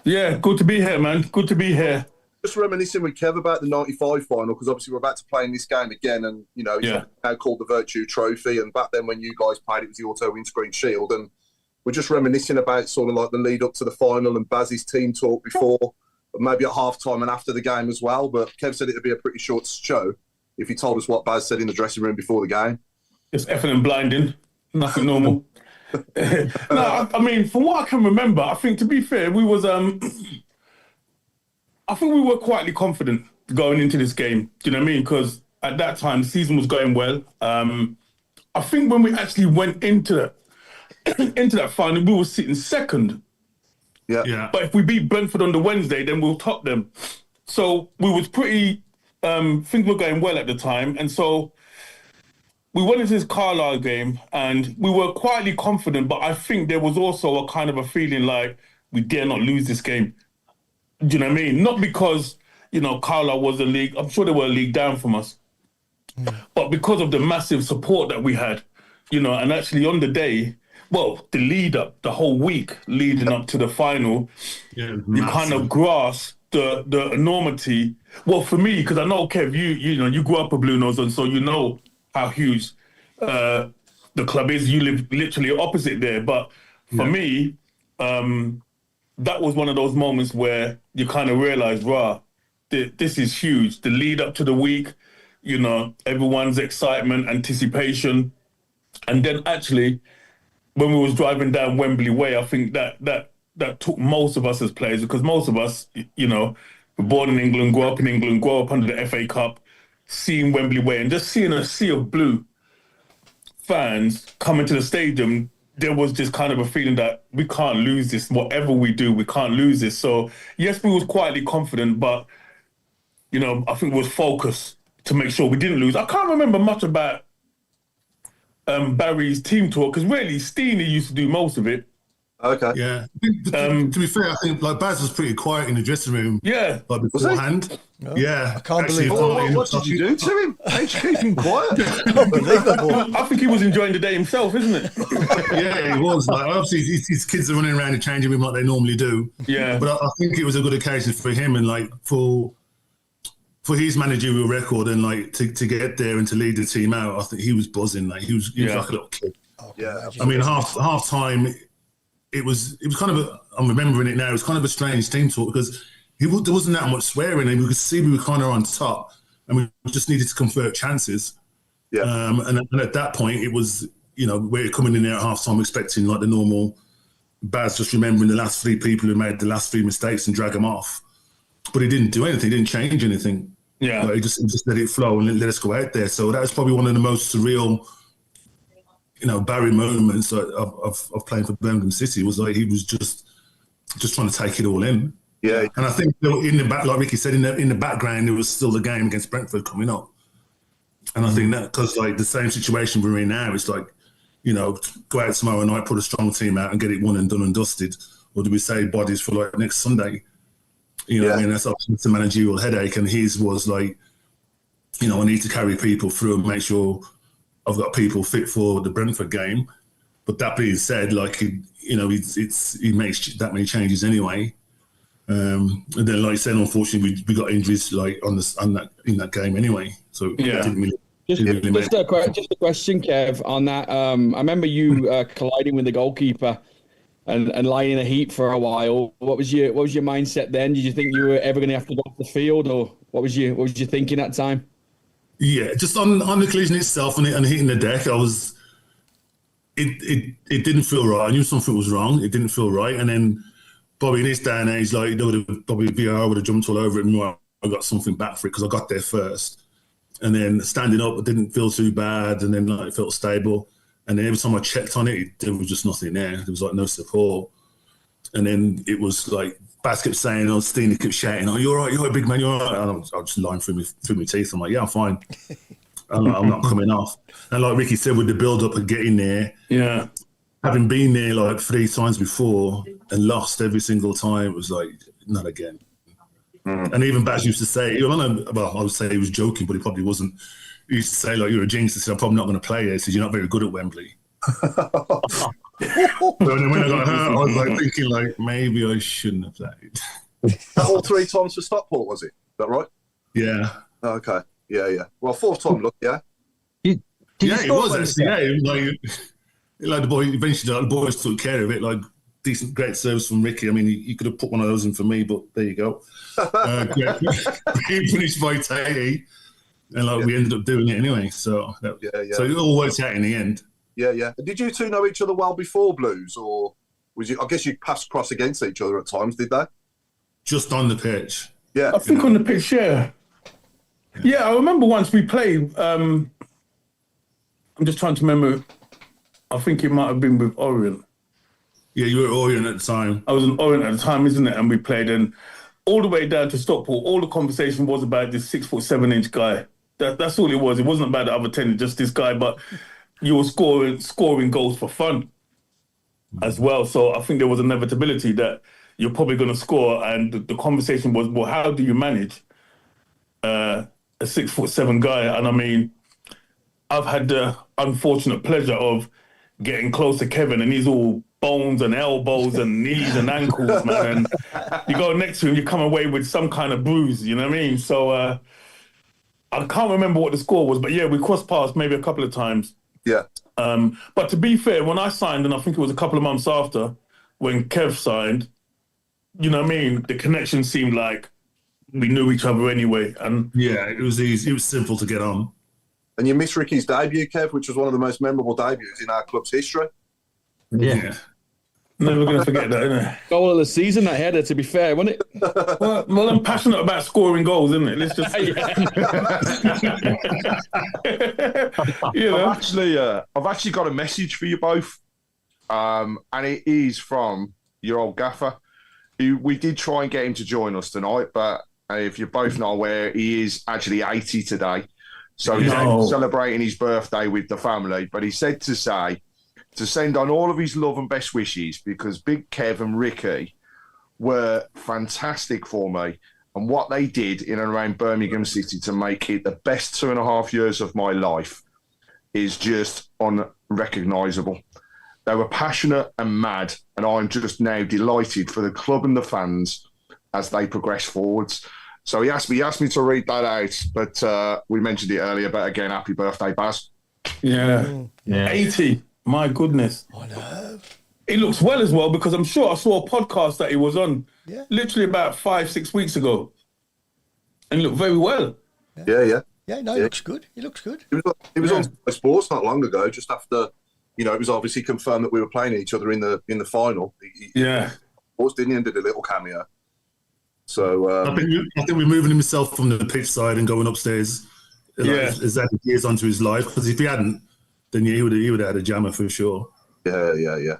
Yeah, good to be here, man. Good to be here. Just reminiscing with Kev about the 95 final, because obviously we're about to play in this game again, and it's now called the Virtue Trophy, and back then when you guys played it was the Auto Windscreen Shield, and we're just reminiscing about sort of like the lead up to the final and Baz's team talk before maybe at half-time and after the game as well. But Kev said it'd be a pretty short show if he told us what Baz said in the dressing room before the game. It's effing and blinding. Nothing normal. No, I mean, from what I can remember, I think, to be fair, we was I think we were quietly confident going into this game. Do you know what I mean? Because at that time, the season was going well. I think when we actually went into that final, we were sitting second. Yeah. But if we beat Brentford on the Wednesday, then we'll top them. So we was pretty, things were going well at the time. And so we went into this Carlisle game and we were quietly confident, but I think there was also a kind of a feeling like we dare not lose this game. Do you know what I mean? Not because, Carlisle was a league, I'm sure they were a league down from us, but because of the massive support that we had, and actually on the day, well, the lead up, the whole week leading up to the final, you kind of grasp the enormity. Well, for me, because I know, Kev, you grew up a Blue Nose, and so you know how huge the club is. You live literally opposite there. But for me, that was one of those moments where you kind of realize, this is huge. The lead up to the week, everyone's excitement, anticipation. And then actually, when we was driving down Wembley Way, I think that took most of us as players, because most of us, were born in England, grew up in England, grew up under the FA Cup, seeing Wembley Way and just seeing a sea of blue fans coming to the stadium. There was just kind of a feeling that we can't lose this. Whatever we do, we can't lose this. So yes, we was quietly confident, but I think it was focused to make sure we didn't lose. I can't remember much about Barry's team talk, because really Steenie used to do most of it. Okay. Yeah. To be fair, I think Baz was pretty quiet in the dressing room. Yeah. Beforehand. No, Yeah. I can't believe What did you do to him? How'd you keep him quiet? Unbelievable. I think he was enjoying the day himself, isn't it? Yeah, he was. Obviously, his kids are running around the changing room like they normally do. Yeah. But I think it was a good occasion for him, and for his managerial record, and to get there and to lead the team out. I think he was buzzing. He was like a little kid. Yeah. I mean, half time, it was kind of I'm remembering it now. It was kind of a strange team talk, because there wasn't that much swearing, and we could see we were kind of on top, and we just needed to convert chances. Yeah. And at that point, it was we're coming in there at half time expecting the normal Baz, just remembering the last three people who made the last three mistakes and drag them off. But he didn't do anything. He didn't change anything. Yeah. He just let it flow and let us go out there. So that was probably one of the most surreal, Barry moments of playing for Birmingham City. Was he was just trying to take it all in. Yeah. And I think in the back, like Ricky said, in the background, there was still the game against Brentford coming up. And I think that, because the same situation we're in now, it's go out tomorrow night, put a strong team out and get it won and done and dusted. Or do we say bodies for next Sunday? I mean, that's obviously a managerial headache. And his was I need to carry people through and make sure I've got people fit for the Brentford game. But that being said, he makes that many changes anyway. And then, like I said, unfortunately, we got injuries in that game anyway. So it didn't really. Just a question, Kev, on that. I remember you colliding with the goalkeeper and lying in a heap for a while. What was your mindset then? Did you think you were ever going to have to go off the field, or what was you thinking at that time? Yeah, just on the collision itself and hitting the deck, it didn't feel right. I knew something was wrong. It didn't feel right. And then Bobby, in this day and age, VR would have jumped all over it and I got something back for it, because I got there first. And then standing up, it didn't feel too bad, and then it felt stable. And then every time I checked on it, there was just nothing there. There was no support. And then it was Baz kept saying, Steenie kept shouting, you're all right, you're a big man, you're all right. And I was just lying through my teeth. I'm like, yeah, I'm fine. I'm not coming off. And like Ricky said, with the build-up of getting there, having been there 3 times before and lost every single time, it was not again. And even Baz used to say, I would say he was joking, but he probably wasn't. He used to say, you're a jinx. He said, I'm probably not going to play there. He said, you're not very good at Wembley. But then when I got hurt, I was thinking, maybe I shouldn't have played. That all 3 times for Stockport, was it? Is that right? Yeah. Okay. Yeah. Well, 4th time, look, yeah. It was actually. Yeah, the boy eventually, the boys took care of it. great service from Ricky. I mean, you could have put one of those in for me, but there you go. He finished by Tatey, and like we ended up doing it anyway. So so it all worked out in the end. Yeah. Did you two know each other well before Blues, or was you? I guess you passed across against each other at times, did they? Just on the pitch. Yeah, I think on the pitch, yeah. Yeah, I remember once we played. I'm just trying to remember. I think it might have been with Orient. Yeah, you were at Orient at the time. I was in Orient at the time, isn't it? And we played, and all the way down to Stockport, all the conversation was about this 6'7" guy. That's all it was. It wasn't about the other 10, just this guy. But you were scoring goals for fun as well. So I think there was inevitability that you're probably going to score. And the conversation was, well, how do you manage a 6'7" guy? And I mean, I've had the unfortunate pleasure of getting close to Kevin, and he's all bones and elbows and knees and ankles, man. And you go next to him, you come away with some kind of bruise, you know what I mean? So I can't remember what the score was, but yeah, we crossed paths maybe a couple of times. Yeah. But to be fair, when I signed, and I think it was a couple of months after, when Kev signed, you know what I mean? The connection seemed like we knew each other anyway. And yeah, it was easy. It was simple to get on. And you missed Ricky's debut, Kev, which was one of the most memorable debuts in our club's history. Yeah. Never going to forget that, innit? Goal of the season, that header, to be fair, wasn't it? Well, I'm passionate about scoring goals, isn't it? Let's just... you know? I've actually got a message for you both. And it is from your old gaffer. We did try and get him to join us tonight, but if you're both not aware, he is actually 80 today. So he's out celebrating his birthday with the family. But he said to send on all of his love and best wishes, because Big Kev and Ricky were fantastic for me. And what they did in and around Birmingham City to make it the best 2.5 years of my life is just unrecognisable. They were passionate and mad, and I'm just now delighted for the club and the fans as they progress forwards. So he asked me to read that out, but we mentioned it earlier, but again, happy birthday, Baz. Yeah. 80. My goodness. I know. He looks well as well, because I'm sure I saw a podcast that he was on literally about 5-6 weeks ago. And he looked very well. Yeah. Yeah, no, he looks good. He looks good. He was on Sky Sports not long ago, just after, you know, it was obviously confirmed that we were playing each other in the final. Sports, didn't he, and did a little cameo. So I think we're moving himself from the pitch side and going upstairs. As that years onto his life, because if he hadn't, then he would have had a jammer for sure. Yeah,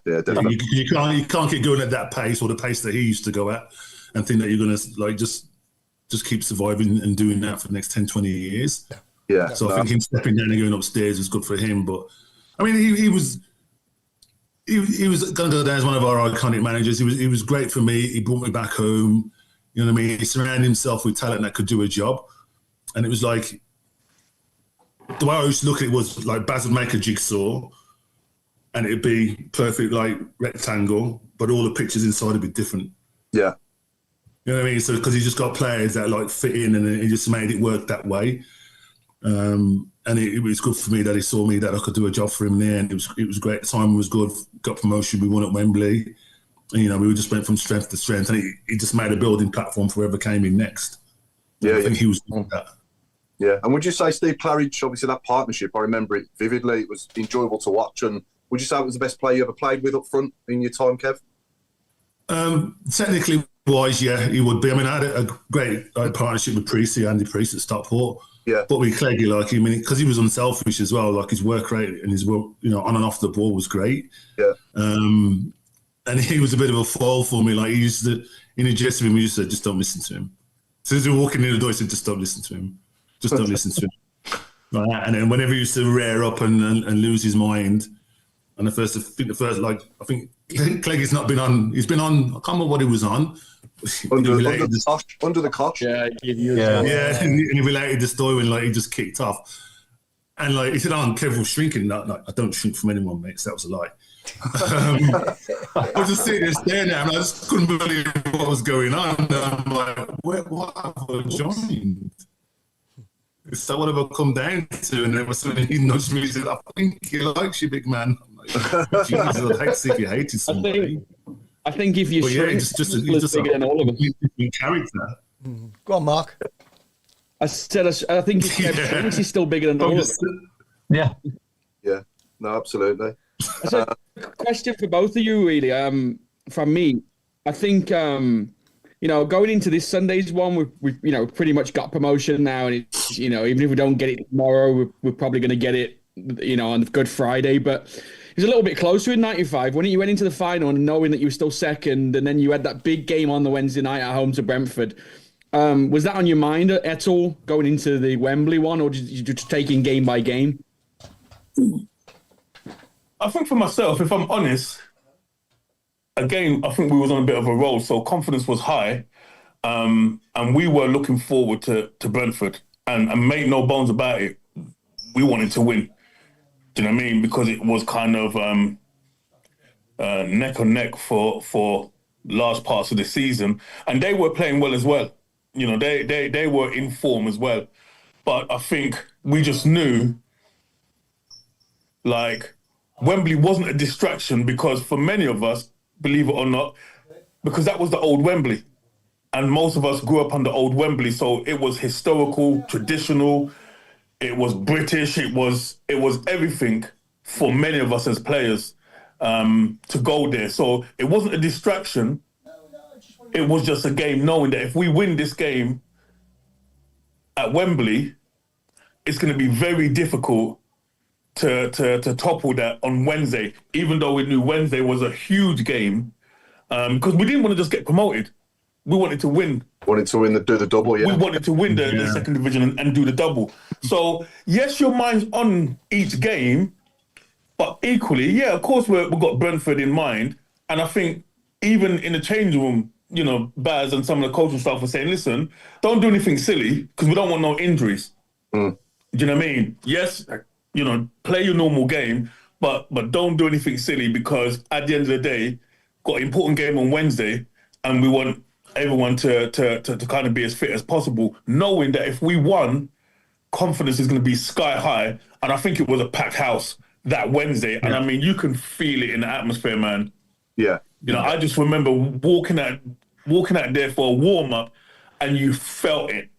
definitely. You can't keep going at that pace, or the pace that he used to go at, and think that you're going to like just keep surviving and doing that for the next 10, 20 years. Yeah. So I think him stepping down and going upstairs was good for him. But I mean, he was going to go down as one of our iconic managers. He was great for me. He brought me back home. You know what I mean? He surrounded himself with talent that could do a job, and it was like, the way I used to look at it was like Baz would make a jigsaw and it'd be perfect, like rectangle, but all the pictures inside would be different. Yeah. You know what I mean? So, because he just got players that like fit in, and he just made it work that way. And it was good for me that he saw me, that I could do a job for him there. And it was great. The timing was good. Got promotion. We won at Wembley. And, you know, we just went from strength to strength. And he just made a building platform for whoever came in next. Yeah, I think he was doing that. Yeah, and would you say Steve Claridge, obviously that partnership, I remember it vividly, it was enjoyable to watch, and would you say it was the best player you ever played with up front in your time, Kev? Technically wise, yeah, he would be. I mean, I had a great partnership with Andy Priest at Stockport. Yeah. But with Cleggy, like, I mean, because he was unselfish as well, like his work rate and his work, you know, on and off the ball was great. Yeah. And he was a bit of a foil for me. Like, he used to, in the dressing room, he used to say, just don't listen to him. As soon as we were walking in the door, he said, just don't listen to him. Just don't listen to him. Right? And then whenever he used to rear up and lose his mind, and I think Cleggy's not been on. He's been on. I can't remember what he was on. Under the cosh. Yeah. And he related the story when like he just kicked off, and like he said, "Oh, Kev was shrinking." No, I don't shrink from anyone, mate. So that was a lie. I was just sitting there staring at him, and I just couldn't believe what was going on. And I'm like, "What have I joined? So what have I come down to?" And then suddenly he nudged me and said, "I think he likes you, big man." I'm like, Jesus, I'd hate to see if you hated somebody. I think if you But yeah, shrink, it's just Liverpool's bigger than all of us. different character. Go on, Mark. I said, I think if Kev shrinks, he's still bigger than all of us. Yeah. Yeah, no, absolutely. So, question for both of you, really. From me, I think going into this Sunday's one, we've pretty much got promotion now, and it's even if we don't get it tomorrow, we're probably going to get it on Good Friday. But it was a little bit closer in '95 when you went into the final and knowing that you were still second, and then you had that big game on the Wednesday night at home to Brentford. Was that on your mind at all going into the Wembley one, or did you just take in game by game? I think for myself, if I'm honest, again, I think we was on a bit of a roll, so confidence was high, and we were looking forward to Brentford, and make no bones about it, we wanted to win. Do you know what I mean? Because it was kind of neck on neck for large parts of the season, and they were playing well as well. They were in form as well, but I think we just knew, like, Wembley wasn't a distraction, because for many of us, believe it or not, because that was the old Wembley, and most of us grew up on the old Wembley, so it was historical, traditional, it was British, it was everything for many of us as players to go there. So it wasn't a distraction. It was just a game, knowing that if we win this game at Wembley, it's going to be very difficult to topple that on Wednesday, even though we knew Wednesday was a huge game, because we didn't want to just get promoted. We wanted to win. Do the double, yeah. We wanted to win the second division and do the double. So, yes, your mind's on each game, but equally, yeah, of course, we've got Brentford in mind. And I think even in the change room, Baz and some of the coaching staff were saying, listen, don't do anything silly, because we don't want no injuries. Do you know what I mean? Yes, play your normal game, but don't do anything silly, because at the end of the day, got an important game on Wednesday, and we want everyone to kind of be as fit as possible, knowing that if we won, confidence is going to be sky high. And I think it was a packed house that Wednesday. And I mean, you can feel it in the atmosphere, man. Yeah. I just remember walking out there for a warm up, and you felt it.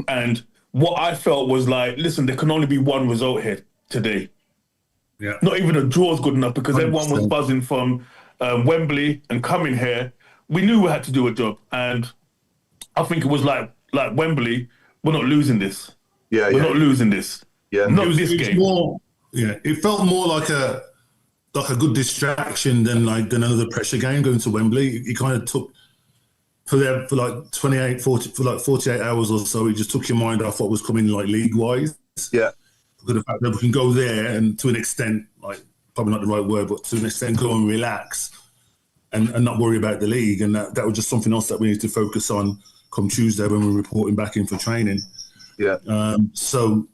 And what I felt was like, listen, there can only be one result here today. Yeah. Not even a draw's good enough, because 100%. Everyone was buzzing from Wembley and coming here. We knew we had to do a job, and I think it was like Wembley. We're not losing this. Yeah, we're not losing this. Yeah, not this game. It felt more like a good distraction than another pressure game going to Wembley. It kind of took for like 48 hours or so. It just took your mind off what was coming, like league wise. Yeah, because the fact that we can go there and to an extent, like probably not the right word, but to an extent, go and relax. And not worry about the league, and that was just something else that we need to focus on come Tuesday when we're reporting back in for training. Yeah. So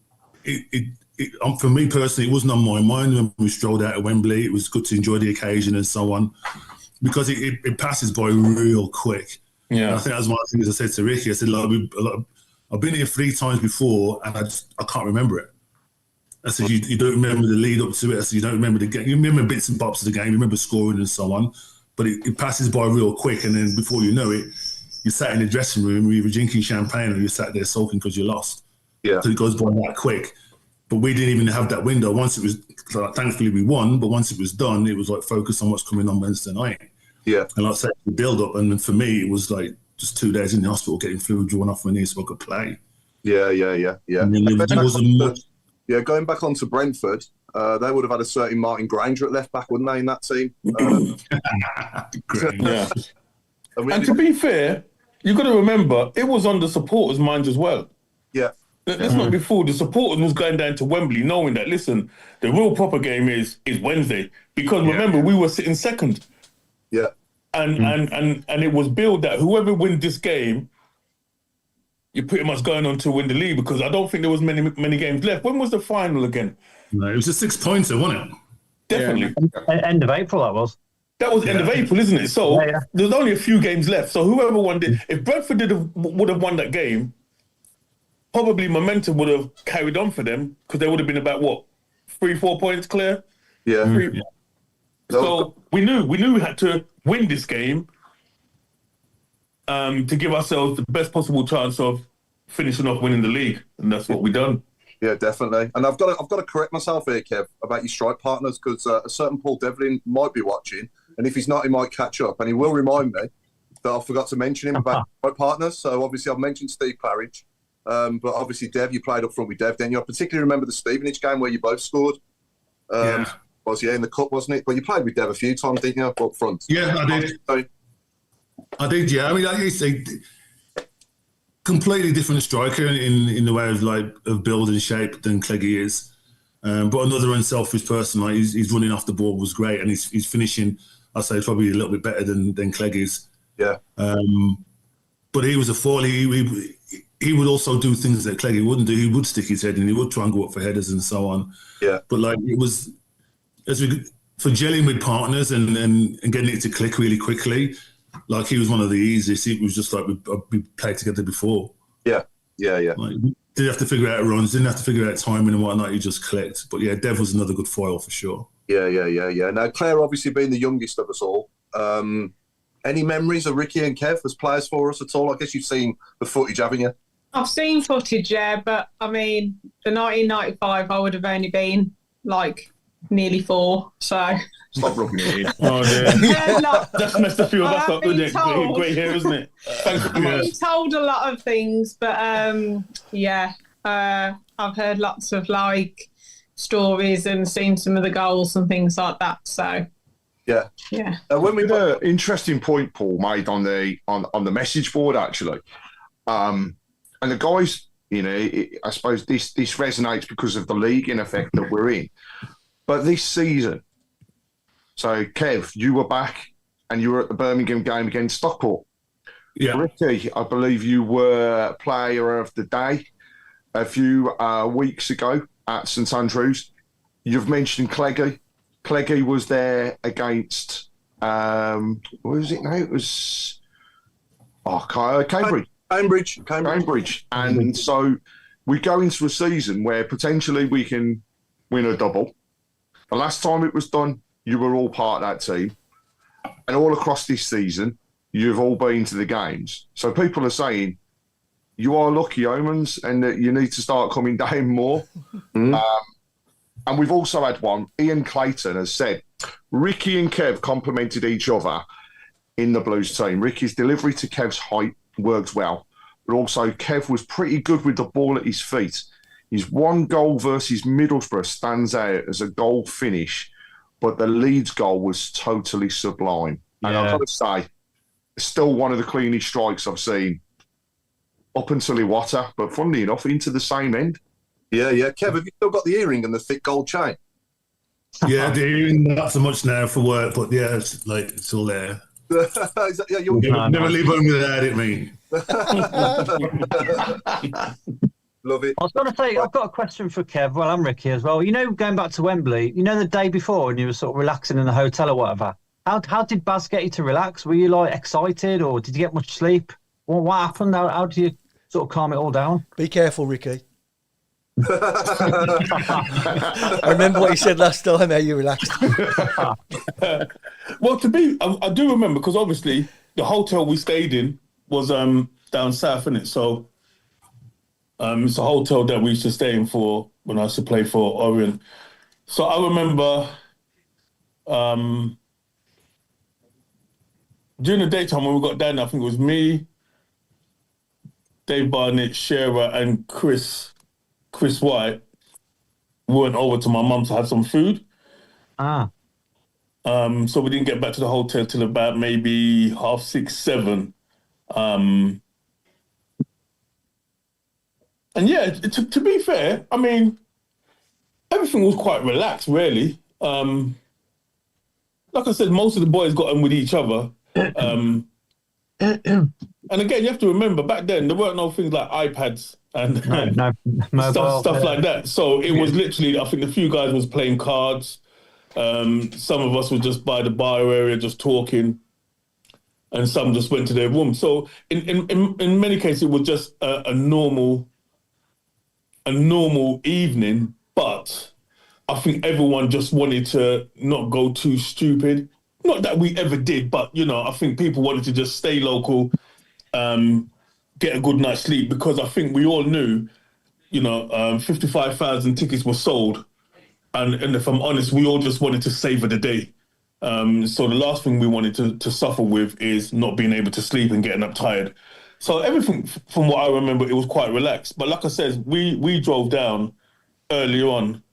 for me personally, it wasn't on my mind when we strolled out of Wembley. It was good to enjoy the occasion and so on, because it passes by real quick. Yeah. And I think that's one of the things I said to Ricky. I said, I've been here 3 times before, and I can't remember it. I said, you don't remember the lead up to it. I said, you don't remember the game. You remember bits and bobs of the game. You remember scoring and so on. But it passes by real quick, and then before you know it, you sat in the dressing room, you were drinking champagne, or you sat there sulking because you lost. Yeah. So it goes by that quick. But we didn't even have that window. Once it was, thankfully we won, but once it was done, it was like focus on what's coming on Wednesday night. Yeah. And like I said, the build up, and for me, it was like just 2 days in the hospital getting fluid drawn off my knee so I could play. Yeah. And then there wasn't much. Yeah, going back onto Brentford, they would have had a certain Martin Granger at left back, wouldn't they, in that team? Yeah. And to be fair, you've got to remember, it was on the supporters' minds as well. Yeah. Let's not be fooled. The supporters was going down to Wembley knowing that, listen, the real proper game is Wednesday. Because remember, we were sitting second. Yeah. And it was billed that whoever wins this game, you're pretty much going on to win the league, because I don't think there was many games left. When was the final again? No, it was a 6-pointer, wasn't it? Definitely. End of April, that was. That was end of April, isn't it? So there's only a few games left. So whoever won it, if Brentford would have won that game, probably momentum would have carried on for them, because they would have been about 3-4 points clear. Yeah. So we knew we had to win this game to give ourselves the best possible chance of finishing off winning the league, and that's what we done. Yeah, definitely. And I've got to correct myself here, Kev, about your strike partners, because a certain Paul Devlin might be watching, and if he's not, he might catch up, and he will remind me that I forgot to mention him about strike partners. So obviously I've mentioned Steve Claridge, but obviously Dev, you played up front with Dev, didn't you? I particularly remember the Stevenage game where you both scored. Was in the cup, wasn't it? But you played with Dev a few times, didn't you, up front? Yeah, I did. So, I did, yeah. I mean, like you say, completely different striker in the way of build and shape than Cleggy is. But another unselfish person, like his running off the ball was great, and his finishing, I'd say, probably a little bit better than Cleggy's. Yeah. But he was a foil. He would also do things that Cleggy wouldn't do. He would stick his head in. He would try and go up for headers and so on. Yeah. But like it was for gelling with partners and getting it to click really quickly. Like he was one of the easiest. It was just like we played together before. Yeah. Like, didn't have to figure out runs, didn't have to figure out timing and whatnot. He just clicked. But yeah, Dev was another good foil for sure. Yeah. Now Claire, obviously being the youngest of us all, any memories of Ricky and Kev as players for us at all? I guess you've seen the footage, haven't you? I've seen footage, yeah, but I mean, the 1995, I would have only been like nearly 4, so. Stop rubbing it in. Oh, yeah. Yeah, no, That's messed a few of us up, isn't it? told. Great hair, isn't it? Thanks very I've much. been told a lot of things, but I've heard lots of like stories and seen some of the goals and things like that. So Yeah. When we had an interesting point Paul made on the message board actually, and the guys, you know, I suppose this resonates because of the league in effect that we're in, but this season. So Kev, you were back and you were at the Birmingham game against Stockport. Yeah. Ricky, I believe you were player of the day a few weeks ago at St Andrews. You've mentioned Cleggy. Cleggy was there against, what was it now? It was Cambridge. Cambridge. And so we go into a season where potentially we can win a double. The last time it was done, you were all part of that team. And all across this season, you've all been to the games. So people are saying, you are lucky omens and that you need to start coming down more. And we've also had one. Ian Clayton has said, Ricky and Kev complemented each other in the Blues team. Ricky's delivery to Kev's height worked well, but also Kev was pretty good with the ball at his feet. His one goal versus Middlesbrough stands out as a goal finish, but the Leeds goal was totally sublime. And I've got to say, still one of the cleanest strikes I've seen up until Iwata, but funnily enough, into the same end. Yeah. Kev, have you still got the earring and the thick gold chain? Yeah, the earring, not so much now for work, but yeah, it's all there. Never leave home without it, mate. Love it. I was going to say, I've got a question for Kev. Well, I'm Ricky as well. You know, going back to Wembley, you know, the day before when you were sort of relaxing in the hotel or whatever, how did Baz get you to relax? Were you like excited or did you get much sleep? Well, what happened? How do you sort of calm it all down? Be careful, Ricky. I remember what you said last time, how you relaxed. Well, I do remember because obviously the hotel we stayed in was down south, innit? So it's a hotel that we used to stay in for when I used to play for Orient. So I remember during the daytime when we got down, I think it was me, Dave Barnett, Shearer, and Chris White went over to my mum to have some food. So we didn't get back to the hotel till about maybe 6:30, 7. And yeah, to be fair, I mean, everything was quite relaxed, really. Like I said, most of the boys got on with each other. And again, you have to remember, back then, there weren't no things like iPads and stuff like that. So it was literally, I think a few guys was playing cards. Some of us were just by the bar area just talking. And some just went to their room. So in many cases, it was just a normal evening, but I think everyone just wanted to not go too stupid. Not that we ever did, but I think people wanted to just stay local, get a good night's sleep, because I think we all knew, 55,000 tickets were sold, and if I'm honest, we all just wanted to savor the day. So the last thing we wanted to suffer with is not being able to sleep and getting up tired. So everything, from what I remember, it was quite relaxed. But like I said, we drove down early on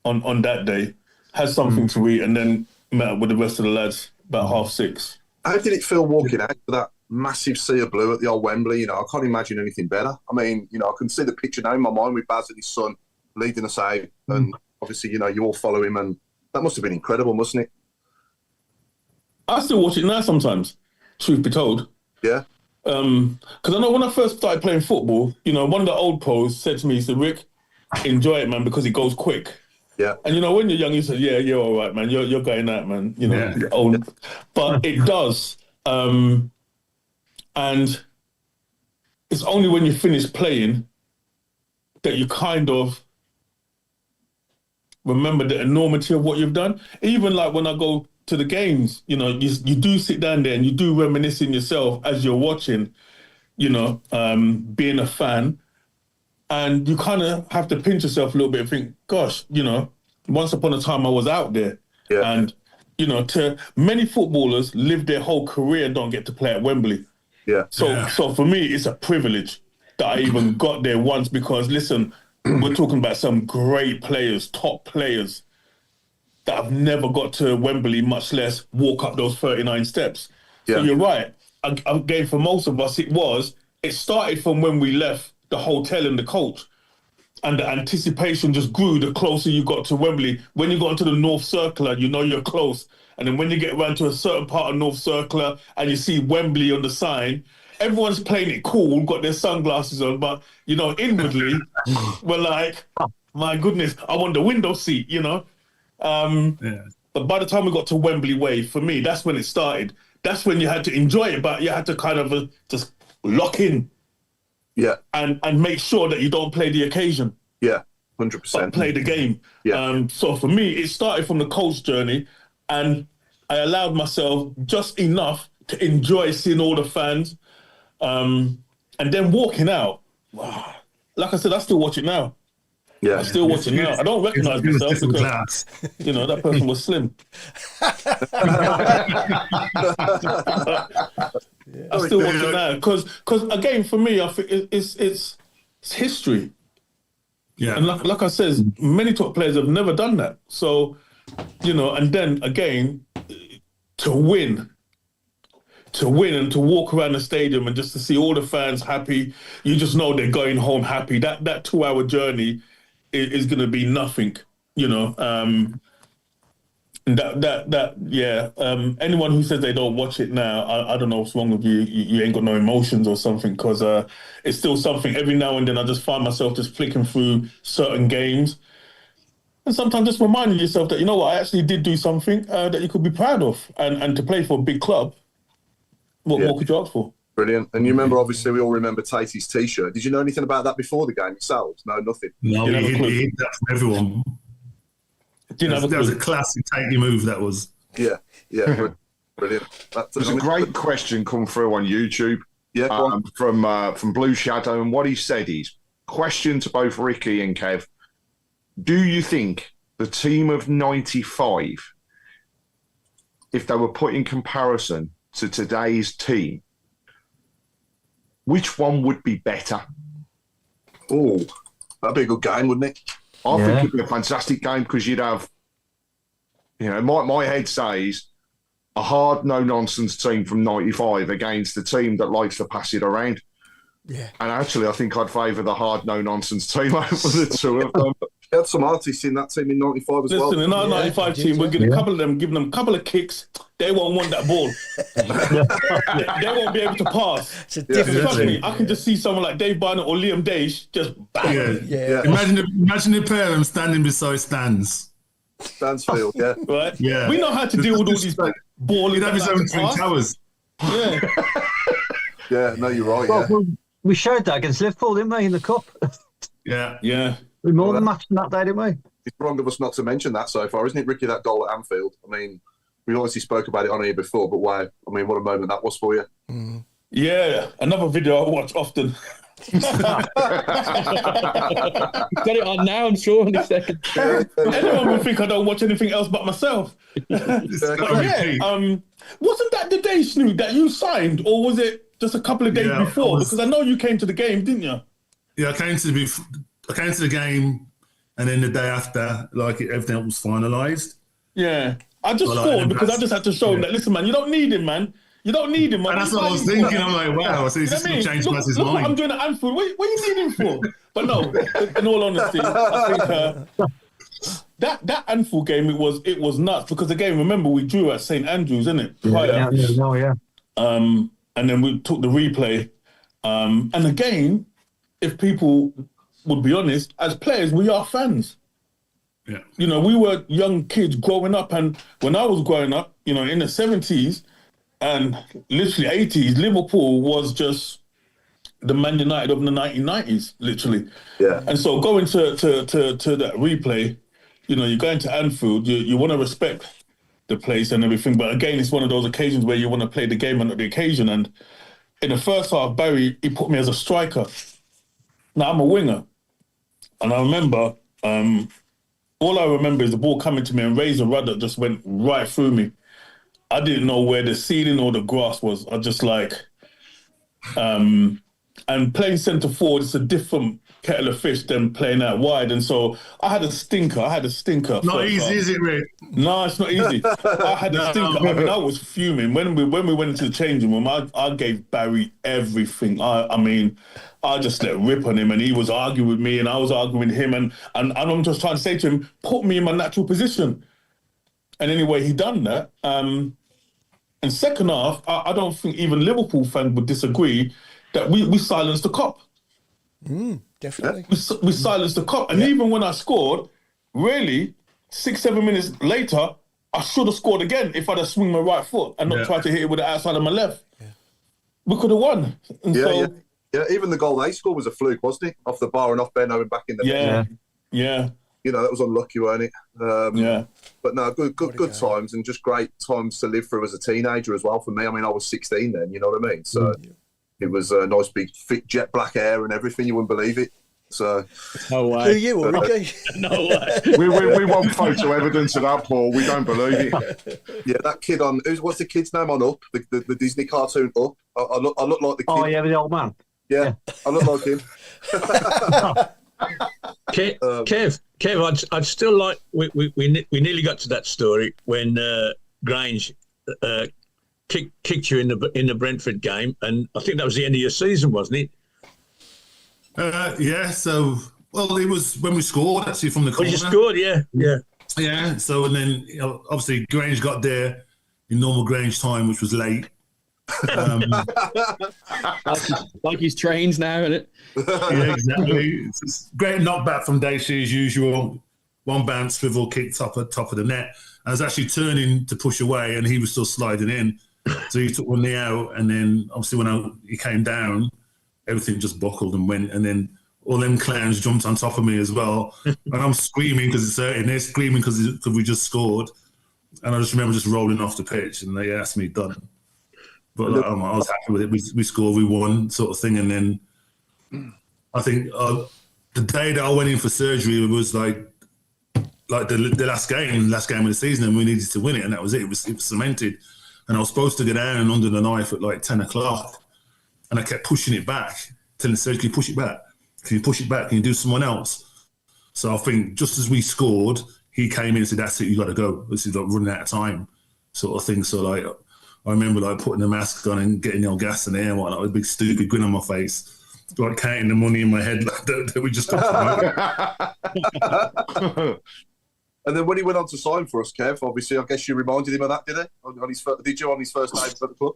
that day, had something to eat, and then met up with the rest of the lads about 6:30. How did it feel walking out to that massive sea of blue at the old Wembley? I can't imagine anything better. I mean, I can see the picture now in my mind with Baz and his son leading us out, and obviously, you all follow him, and that must have been incredible, mustn't it? I still watch it now sometimes, truth be told. Yeah. Because I know when I first started playing football, one of the old pros said to me, he said, Rick, enjoy it, man, because it goes quick. Yeah. And, when you're young, you say, yeah, you're all right, man. You're going out, man. You're old. But it does. And it's only when you finish playing that you kind of remember the enormity of what you've done. Even like when I go to the games, you do sit down there and you do reminiscing yourself as you're watching, being a fan. And you kind of have to pinch yourself a little bit and think, gosh, once upon a time I was out there. Yeah. And, to many footballers live their whole career and don't get to play at Wembley. Yeah. So for me, it's a privilege that I even got there once, because, listen, we're talking about some great players, top players, that have never got to Wembley, much less walk up those 39 steps. Yeah. So you're right. Again, for most of us, it started from when we left the hotel and the coach, and the anticipation just grew the closer you got to Wembley. When you got into the North Circular, you're close. And then when you get around to a certain part of North Circular and you see Wembley on the sign, everyone's playing it cool, got their sunglasses on, but, inwardly, we're like, my goodness, I want the window seat, But by the time we got to Wembley Way, for me, that's when it started. That's when you had to enjoy it, but you had to kind of just lock in. Yeah. And make sure that you don't play the occasion. Yeah, 100%. But play the game. Yeah. So for me, it started from the coach journey, and I allowed myself just enough to enjoy seeing all the fans. And then walking out, like I said, I still watch it now. Yeah. I still watch it now. I don't recognise myself because, that person was slim. I still watch it now because again, for me, I think it's history. Yeah. And like I said, many top players have never done that. So, and then again, to win and to walk around the stadium and just to see all the fans happy, you just know they're going home happy. That 2-hour journey is going to be nothing, anyone who says they don't watch it now, I don't know what's wrong with you. You ain't got no emotions or something, because it's still something. Every now and then I just find myself just flicking through certain games, and sometimes just reminding yourself that, I actually did do something that you could be proud of, and to play for a big club. What more could you ask for? Brilliant. And you remember, obviously, we all remember Tatey's T-shirt. Did you know anything about that before the game yourselves? No, nothing. No, he hit that from everyone. That was a classic Tatey move, that was. Yeah, brilliant. There's a great question come through on YouTube from Blue Shadow, and what he said is, question to both Ricky and Kev, do you think the team of 95, if they were put in comparison to today's team, which one would be better? Oh, that'd be a good game, wouldn't it? I think it'd be a fantastic game, because you'd have, my head says a hard, no-nonsense team from 95 against the team that likes to pass it around. Yeah. And actually, I think I'd favour the hard, no-nonsense team over the two of them. We had some artists in that team in 95 as well. Listen, in our 95 team, we're giving a couple of them, giving them a couple of kicks. They won't want that ball. They won't be able to pass. It's a different Trust me, I can just see someone like Dave Barnett or Liam Daish just bang. Yeah. Imagine the pair of them standing beside Stans. Stansfield, yeah. Right? Yeah. We know how to deal with all these balls. He'd have his own Twin Towers. Yeah. Yeah, no, you're right, yeah. Well, we showed that against Liverpool, didn't we, in the Cup? Yeah. We more than matched that day, didn't we? It's wrong of us not to mention that so far, isn't it, Ricky, that goal at Anfield? I mean, We obviously spoke about it on here before, but wow, I mean, what a moment that was for you. Yeah, another video I watch often. Got it on now, I'm sure, in a second. Anyone would think I don't watch anything else but myself. But wasn't that the day, Snoop, that you signed, or was it just a couple of days before? Because I know you came to the game, didn't you? Yeah, I came to the game, and then the day after, like everything was finalised. Yeah, I just called because I just had to show him that. Listen, man, you don't need him, man. You don't need him, man. And that's what I was thinking. I'm like, wow, I see this will change his look mind. what I'm doing at Anfield. What you need him for? But no, in all honesty, I think that Anfield game, it was nuts because again, remember we drew at St Andrews, isn't it? Yeah. And then we took the replay. And again, if people would be honest, as players, we are fans. Yeah. You know, we were young kids growing up, and when I was growing up, you know, in the 70s and literally 80s, Liverpool was just the Man United of the 1990s, literally. Yeah. And so going to that replay, you know, you're going to Anfield, you want to respect the place and everything, but again, it's one of those occasions where you want to play the game and not the occasion. And in the first half, Barry, he put me as a striker. Now, I'm a winger. And I remember, all I remember is the ball coming to me and Razor Rudder just went right through me. I didn't know where the ceiling or the grass was. I just like, and playing centre forward, it's a different kettle of fish than playing out wide. And so I had a stinker. Not easy, is it, Rick? No, it's not easy. I had a stinker. I mean, I was fuming. When we went into the changing room, I gave Barry everything. I mean, I just let rip on him and he was arguing with me and I was arguing with him. And I'm just trying to say to him, put me in my natural position. And anyway, he done that. And second half, I don't think even Liverpool fans would disagree that we silenced the cop. Definitely. We silenced the cop. And even when I scored, really, 6-7 minutes later, I should have scored again if I'd have swung my right foot and not tried to hit it with the outside of my left. Yeah. We could have won. And yeah, even the goal they scored was a fluke, wasn't it? Off the bar and off Benno and back in the net. Yeah. You know, that was unlucky, weren't it? Yeah. But no, good times and just great times to live through as a teenager as well for me. I mean, I was 16 then, you know what I mean? So it was a nice big thick jet black hair and everything. You wouldn't believe it. So no way. Do you, Ricky? No way. we want photo evidence of that, Paul. We don't believe it. Yeah, that kid on what's the kid's name on Up? The Disney cartoon Up. I look like the kid. Oh yeah, the old man. Yeah. I look like him. Kev, I'd still like. We nearly got to that story when Grange kicked you in the Brentford game, and I think that was the end of your season, wasn't it? Yeah. So, well, it was when we scored actually from the corner. Well, you scored, yeah. So, and then obviously Grange got there in normal Grange time, which was late. Like his trains now, isn't it? Yeah, exactly. It's great knockback from Daisy as usual. One bounce, swivel kick top of the net. I was actually turning to push away, and he was still sliding in. So he took one knee out, and then obviously when he came down, everything just buckled and went. And then all them clowns jumped on top of me as well, and I'm screaming because it's hurting. They're screaming because we just scored, and I just remember just rolling off the pitch, and they asked me done. But I was happy with it. We scored, we won, sort of thing. And then I think the day that I went in for surgery was like the last game of the season, and we needed to win it, and that was it. It was cemented, and I was supposed to go down under the knife at like 10 o'clock, and I kept pushing it back, telling the surgeon, "Can you push it back? Can you push it back? Can you do someone else?" So I think just as we scored, he came in and said, "That's it, you got to go. This is like running out of time," sort of thing. So like. I remember like putting the mask on and getting your gas in the air and whatnot with a big stupid grin on my face, like counting the money in my head like that we just got. And then when he went on to sign for us, Kev, obviously, I guess you reminded him of that, did he? Did you on his first day for the club?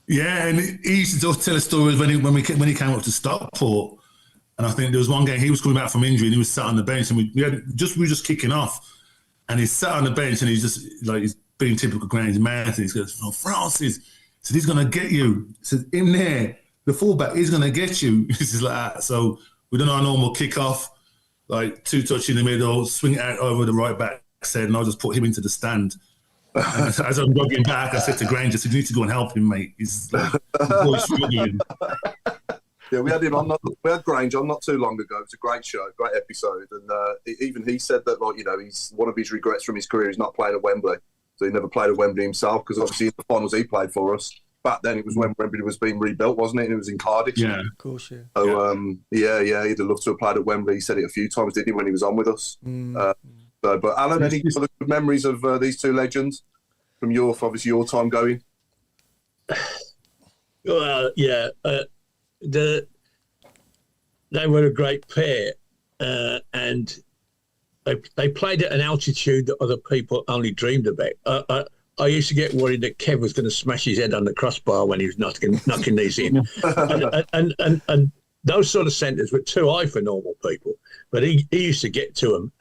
Yeah, and he used to tell us stories when he came up to Stockport, and I think there was one game he was coming back from injury and he was sat on the bench and we were just kicking off, and he sat on the bench and he's just like he's being typical Grange man. He goes, "Oh, Francis," he said, "he's gonna get you." He said, "In there, the fullback, he's gonna get you." This is like that. So we done our normal kick off, like 2 touch in the middle, swing it out over the right back head, and I'll just put him into the stand. As I'm jogging back, I said to Granger, "You need to go and help him, mate. He's like, the boy's struggling." Yeah, we had him on. We had Grange on not too long ago. It's a great show, great episode, and even he said that, like, he's one of his regrets from his career is not playing at Wembley. So he never played at Wembley himself, because obviously in the finals he played for us. Back then it was when Wembley was being rebuilt, wasn't it? And it was in Cardiff. Yeah, Of course, yeah. So he'd have loved to have played at Wembley. He said it a few times, didn't he, when he was on with us? But Alan, any other good memories of these two legends from your time going? Well, yeah, they were a great pair, and they played at an altitude that other people only dreamed about. I used to get worried that Kev was going to smash his head on the crossbar when he was knocking these in, and those sort of centres were too high for normal people. But he used to get to them,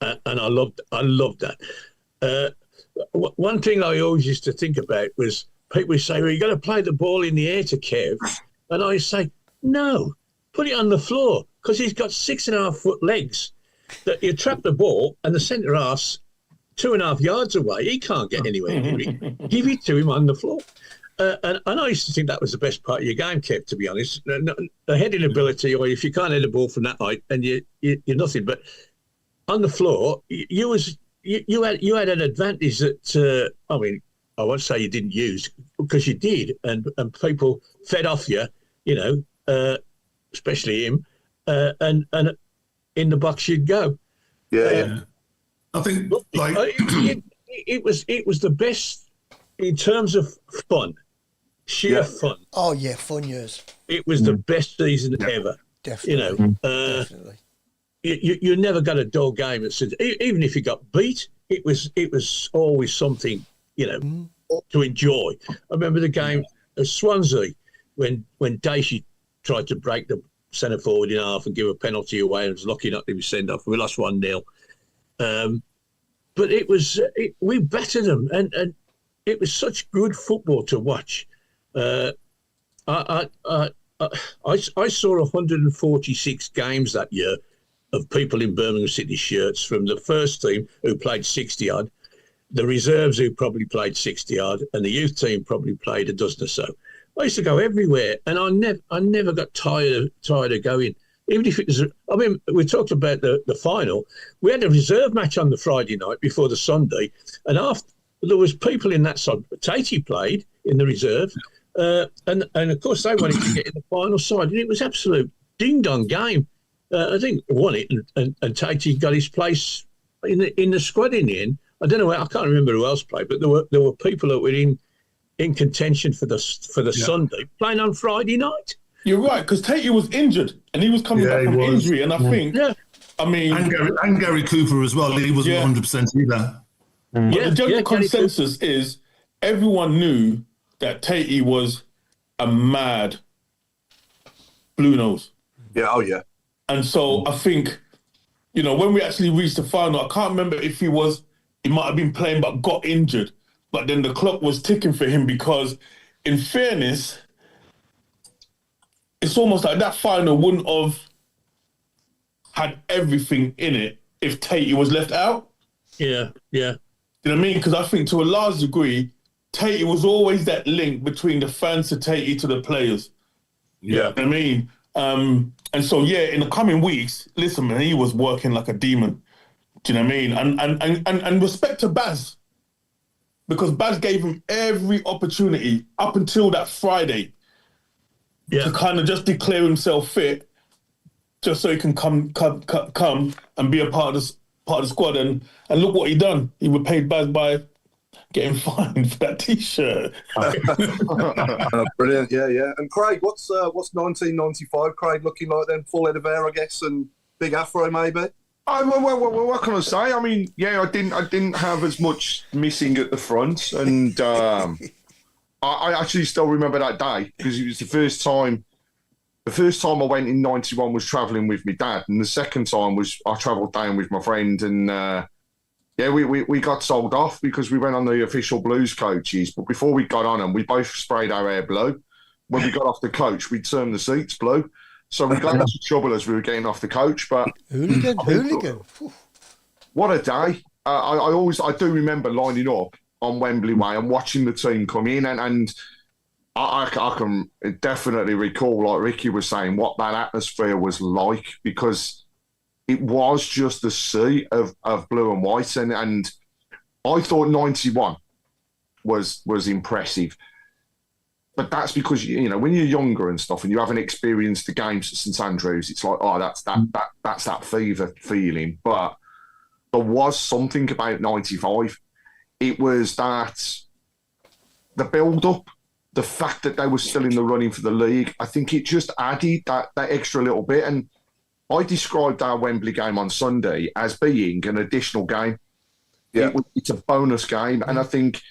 and I loved that. One thing I always used to think about was people would say, "Well, you got to play the ball in the air to Kev," and I say, "No, put it on the floor, because he's got 6.5 foot legs that you trap the ball and the centre half's 2.5 yards away. He can't get anywhere near it. Give it to him on the floor." And I used to think that was the best part of your game, Kev, to be honest. The heading ability, or if you can't hit a ball from that height, and you're nothing. But on the floor, you had an advantage that, I mean, I won't say you didn't use, because you did, and people fed off you, especially him, and in the box you'd go. Yeah. I think it was the best in terms of fun, sheer fun. Oh yeah, fun years. It was the best season ever. Definitely. Definitely. You never got a dull game. Even if you got beat, it was always something to enjoy. I remember the game at Swansea when Dacey tried to break the centre forward in half and give a penalty away, and was lucky not to be sent off. We lost 1-0. But we battered them, and it was such good football to watch. I saw 146 games that year of people in Birmingham City shirts, from the first team who played 60-odd, the reserves who probably played 60-odd, and the youth team probably played a dozen or so. I used to go everywhere, and I never got tired of going. Even if it was, I mean, we talked about the final. We had a reserve match on the Friday night before the Sunday, and after there was people in that side. Tatey played in the reserve, and of course they wanted to get in the final side, and it was absolute ding dong game. I think won it, and Tatey got his place in the squad in the end. I don't know, I can't remember who else played, but there were people that were in contention for the Sunday playing on Friday night. You're right, because Tatey was injured and he was coming back from injury, and I think, I mean, and Gary Cooper as well. He wasn't 100% either. But the general consensus is everyone knew that Tatey was a mad blue nose. Yeah, oh yeah. And so I think, when we actually reached the final, I can't remember if he might have been playing but got injured. But then the clock was ticking for him, because, in fairness, it's almost like that final wouldn't have had everything in it if Tatey was left out. Yeah. You know what I mean? Because I think to a large degree, Tatey was always that link between the fans to Tatey to the players. Yeah. You know what I mean? And so, in the coming weeks, listen, man, he was working like a demon. Do you know what I mean? And respect to Baz, because Baz gave him every opportunity up until that Friday to kind of just declare himself fit, just so he can come and be a part of the squad. And look what he done. He repaid Baz by getting fined for that T-shirt. Brilliant, yeah. And Craig, what's 1995 Craig looking like then? Full head of hair, I guess, and big afro maybe. What can I say? I mean, I didn't have as much missing at the front, and I actually still remember that day, because it was the first time I went in 91 was travelling with my dad, and the second time was I travelled down with my friend, and we got sold off because we went on the official Blues coaches, but before we got on them, we both sprayed our hair blue. When we got off the coach, we turned the seats blue. So we got into trouble as we were getting off the coach, but Hooligan. what a day! I do remember lining up on Wembley Way and watching the team come in, and I can definitely recall, like Ricky was saying, what that atmosphere was like, because it was just a sea of blue and white, and I thought 91 was impressive. But that's because, you know, when you're younger and stuff and you haven't experienced the games at St Andrews, it's like, oh, that's that fever feeling. But there was something about 95. It was that the build-up, the fact that they were still in the running for the league, I think it just added that extra little bit. And I described our Wembley game on Sunday as being an additional game. Yeah. It's a bonus game. And I think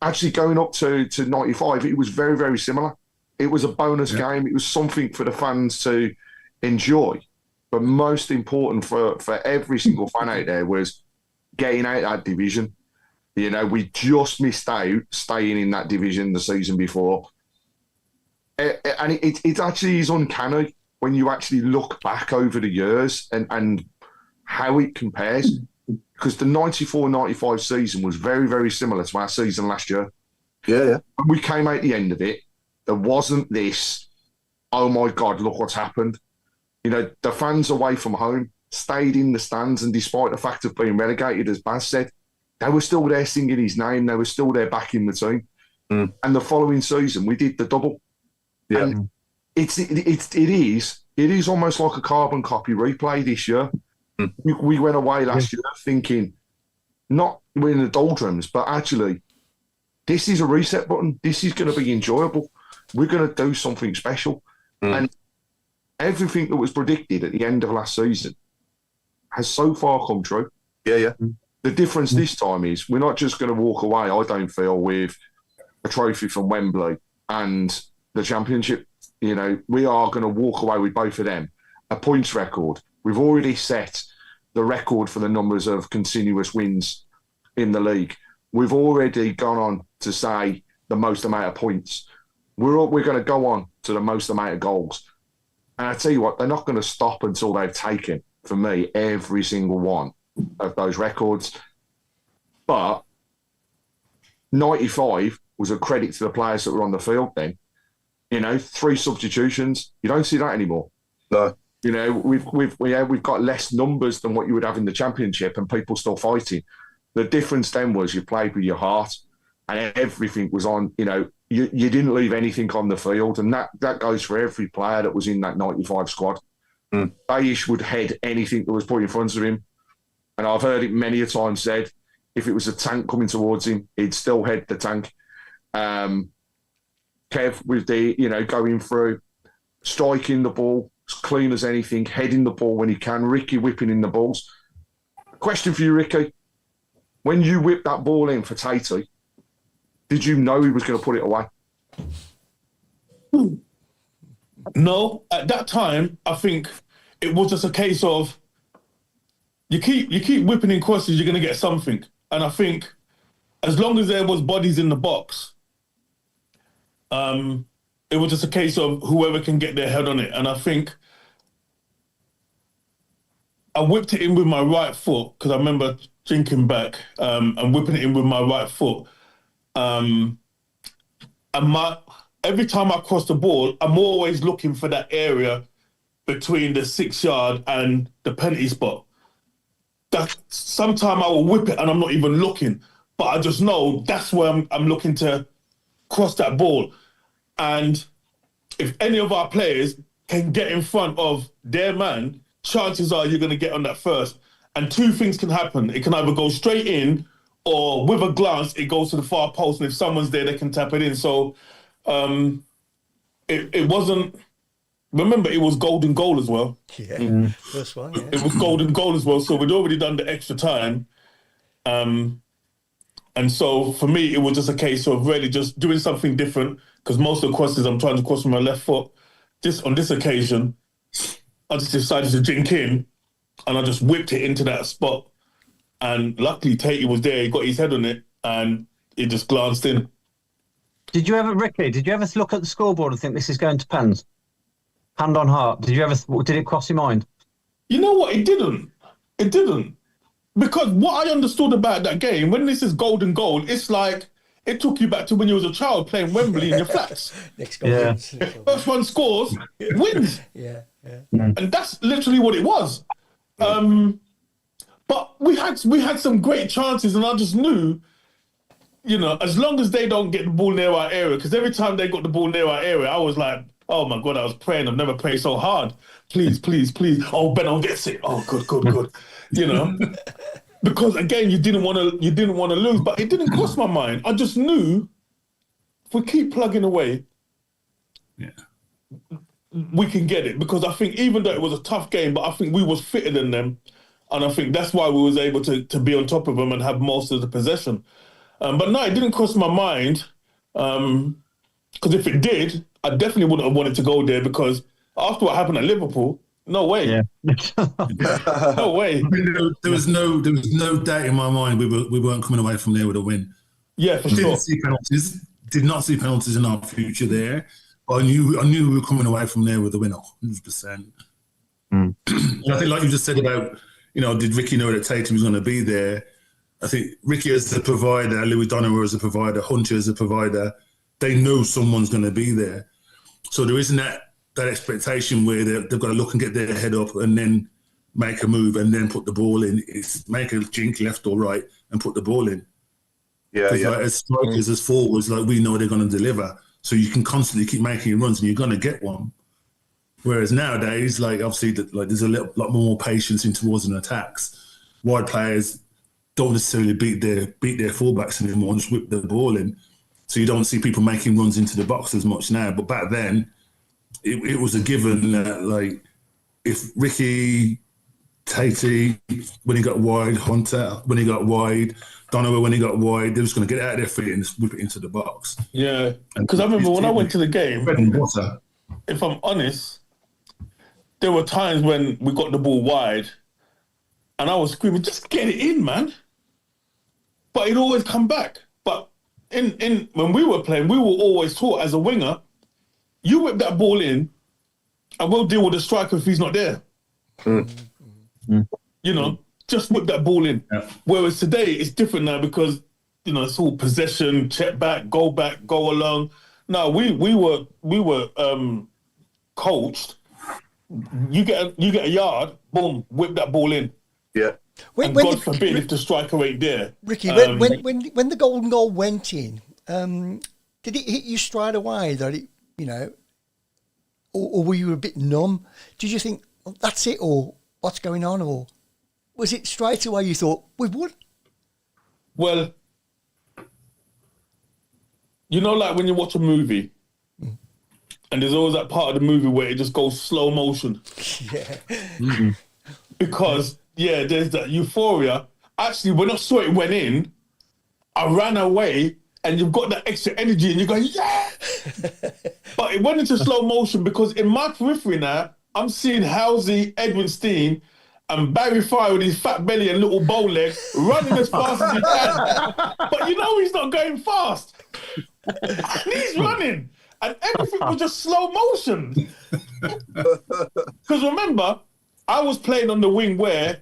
actually going up to 95, it was very, very similar. It was a bonus game. It was something for the fans to enjoy. But most important for every single fan out there was getting out that division. You know, we just missed out staying in that division the season before. And it actually is uncanny when you actually look back over the years and how it compares. Because the 94-95 season was very, very similar to our season last year. Yeah. When we came out the end of it, there wasn't this, oh my God, look what's happened. You know, the fans away from home stayed in the stands, and despite the fact of being relegated, as Baz said, they were still there singing his name. They were still there backing the team. And the following season, we did the double. Yeah. And it is almost like a carbon copy replay this year. We went away last year thinking, not we're in the doldrums, but actually, this is a reset button. This is going to be enjoyable. We're going to do something special. And everything that was predicted at the end of last season has so far come true. Yeah. The difference this time is we're not just going to walk away, I don't feel, with a trophy from Wembley and the championship. You know, we are going to walk away with both of them. A points record. We've already set the record for the numbers of continuous wins in the league. We've already gone on to say the most amount of points. We're going to go on to the most amount of goals. And I tell you what, they're not going to stop until they've taken, for me, every single one of those records. But 95 was a credit to the players that were on the field then. You know, 3 substitutions. You don't see that anymore. No. You know, we've got less numbers than what you would have in the Championship, and people still fighting. The difference then was you played with your heart, and everything was on. You know, you didn't leave anything on the field, and that goes for every player that was in that 95 squad. Bayish would head anything that was put in front of him, and I've heard it many a time said, if it was a tank coming towards him, he'd still head the tank. Kev with the, you know, going through, striking the ball as clean as anything, heading the ball when he can. Ricky whipping in the balls. Question for you, Ricky. When you whipped that ball in for Tatey, did you know he was going to put it away? No, at that time, I think it was just a case of you keep whipping in crosses, you're going to get something. And I think as long as there was bodies in the box, it was just a case of whoever can get their head on it. And I think I whipped it in with my right foot, because I remember thinking back and whipping it in with my right foot. And every time I cross the ball, I'm always looking for that area between the 6 yard and the penalty spot. That sometime I will whip it and I'm not even looking, but I just know that's where I'm looking to cross that ball. And if any of our players can get in front of their man, chances are you're going to get on that first. And 2 things can happen. It can either go straight in, or with a glance, it goes to the far post. And if someone's there, they can tap it in. So it wasn't... Remember, it was golden goal as well. Yeah, first one, yeah. It was golden goal as well. So we'd already done the extra time. And so for me, it was just a case of really just doing something different, because most of the crosses I'm trying to cross with my left foot. On this occasion, I just decided to drink in, and I just whipped it into that spot. And luckily, Tatey was there. He got his head on it, and it just glanced in. Did you ever look at the scoreboard and think this is going to pens? Hand on heart. Did it cross your mind? You know what? It didn't. because what I understood about that game, when this is golden goal, it's like it took you back to when you was a child playing Wembley in your flats. Next goal wins. First one scores, wins. Yeah. And that's literally what it was. But we had some great chances, and I just knew, as long as they don't get the ball near our area, because every time they got the ball near our area, I was like, oh my God, I was praying. I've never prayed so hard. Please, please, please. Oh, Ben gets it. Oh, good. Because again, you didn't want to lose, but it didn't cross my mind. I just knew if we keep plugging away, we can get it. Because I think even though it was a tough game, but I think we was fitter than them. And I think that's why we was able to be on top of them and have most of the possession. But no, it didn't cross my mind. Because if it did, I definitely wouldn't have wanted to go there, because after what happened at Liverpool, no way. Yeah. No way. There was no doubt in my mind we weren't coming away from there with a win. Yeah, for sure. Did not see penalties in our future there. But I knew we were coming away from there with a win, 100%. I think, like you just said about, did Ricky know that Tatum was going to be there? I think Ricky as the provider, Louis Donovan as a provider, Hunter as a provider, they know someone's going to be there. So there isn't that expectation where they've got to look and get their head up and then make a move and then put the ball in. It's make a jink left or right and put the ball in. Yeah. Like, as strikers, as forwards, like we know they're going to deliver. So you can constantly keep making runs and you're going to get one. Whereas nowadays, like obviously, there's a lot more patience in towards and attacks. Wide players don't necessarily beat their fullbacks anymore and just whip the ball in. So you don't see people making runs into the box as much now. But back then, it was a given that, like, if Ricky, Tatey, when he got wide, Hunter, when he got wide, Donovan, when he got wide, they was going to get out of their feet and just whip it into the box. Yeah, because I remember when I went to the game, bread and butter. If I'm honest, there were times when we got the ball wide and I was screaming, just get it in, man. But it'd always come back. But in when we were playing, we were always taught as a winger, you whip that ball in and we'll deal with the striker if he's not there. Just whip that ball in. Yeah. Whereas today it's different now because, it's all possession, check back, go along. No, we were coached. You get a yard, boom, whip that ball in. Yeah. And God forbid if the striker ain't there. Ricky, when the golden goal went in, did it hit you straight away that it, or were you a bit numb? Did you think, oh, that's it, or what's going on, or was it straight away you thought, we've won? Well, like when you watch a movie, and there's always that part of the movie where it just goes slow motion. Yeah. Because, there's that euphoria. Actually, when I saw it went in, I ran away, and you've got that extra energy, and you go, yeah! But it went into slow motion because in my periphery now, I'm seeing Halsey, Edwin Steen, and Barry Fry with his fat belly and little bow leg running as fast as he can. But he's not going fast. And he's running. And everything was just slow motion. Because remember, I was playing on the wing where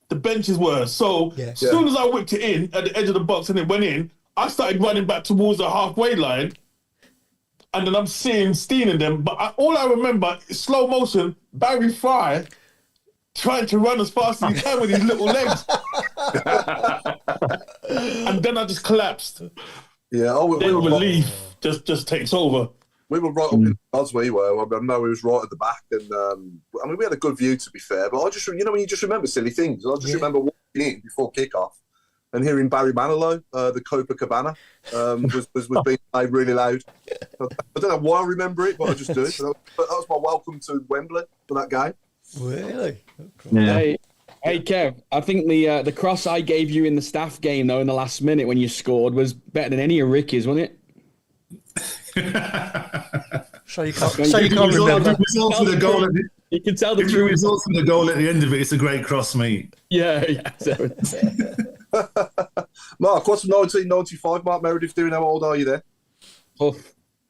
the benches were. So as soon as I whipped it in at the edge of the box and it went in, I started running back towards the halfway line. And then I'm seeing Steen in them. But all I remember is slow motion, Barry Fry trying to run as fast as he can with his little legs. And then I just collapsed. Yeah, then relief just takes over. We were right up in the odds we were. I know we was right at the back, and we had a good view to be fair. But I just, when you just remember silly things. I just remember walking in before kickoff and hearing Barry Manilow, the Copacabana, was being played really loud. I don't know why I remember it, but I just do. But that was my welcome to Wembley for that game. Really? Yeah. Hey Kev, I think the cross I gave you in the staff game though in the last minute when you scored was better than any of Ricky's, wasn't it? So you can't remember. You can tell the truth. The results from the goal at the end of it, it's a great cross, mate. Yeah. Mark, what's 1995? Mark Meredith doing? How old are you there?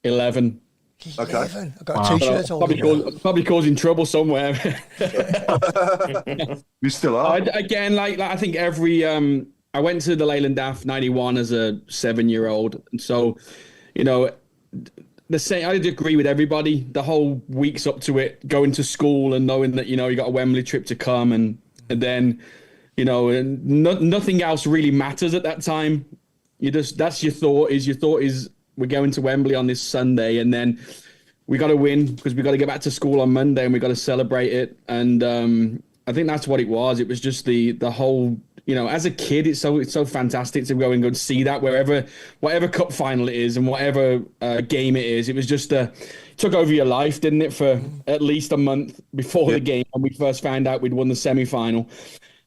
11. Okay. 11. I've got a T-shirt on. Probably causing trouble somewhere. You still are. Again, like I think every I went to the Leyland Daft 91 as a 7-year-old, and so the same. I agree with everybody. The whole weeks up to it, going to school and knowing that you got a Wembley trip to come, and then and nothing else really matters at that time. That's your thought is we're going to Wembley on this Sunday, and then we got to win because we got to get back to school on Monday and we got to celebrate it. And I think that's what it was. It was just the whole, as a kid, it's so fantastic to go and see that whatever cup final it is and whatever game it is. It was just took over your life, didn't it? For at least a month before the game when we first found out we'd won the semi-final,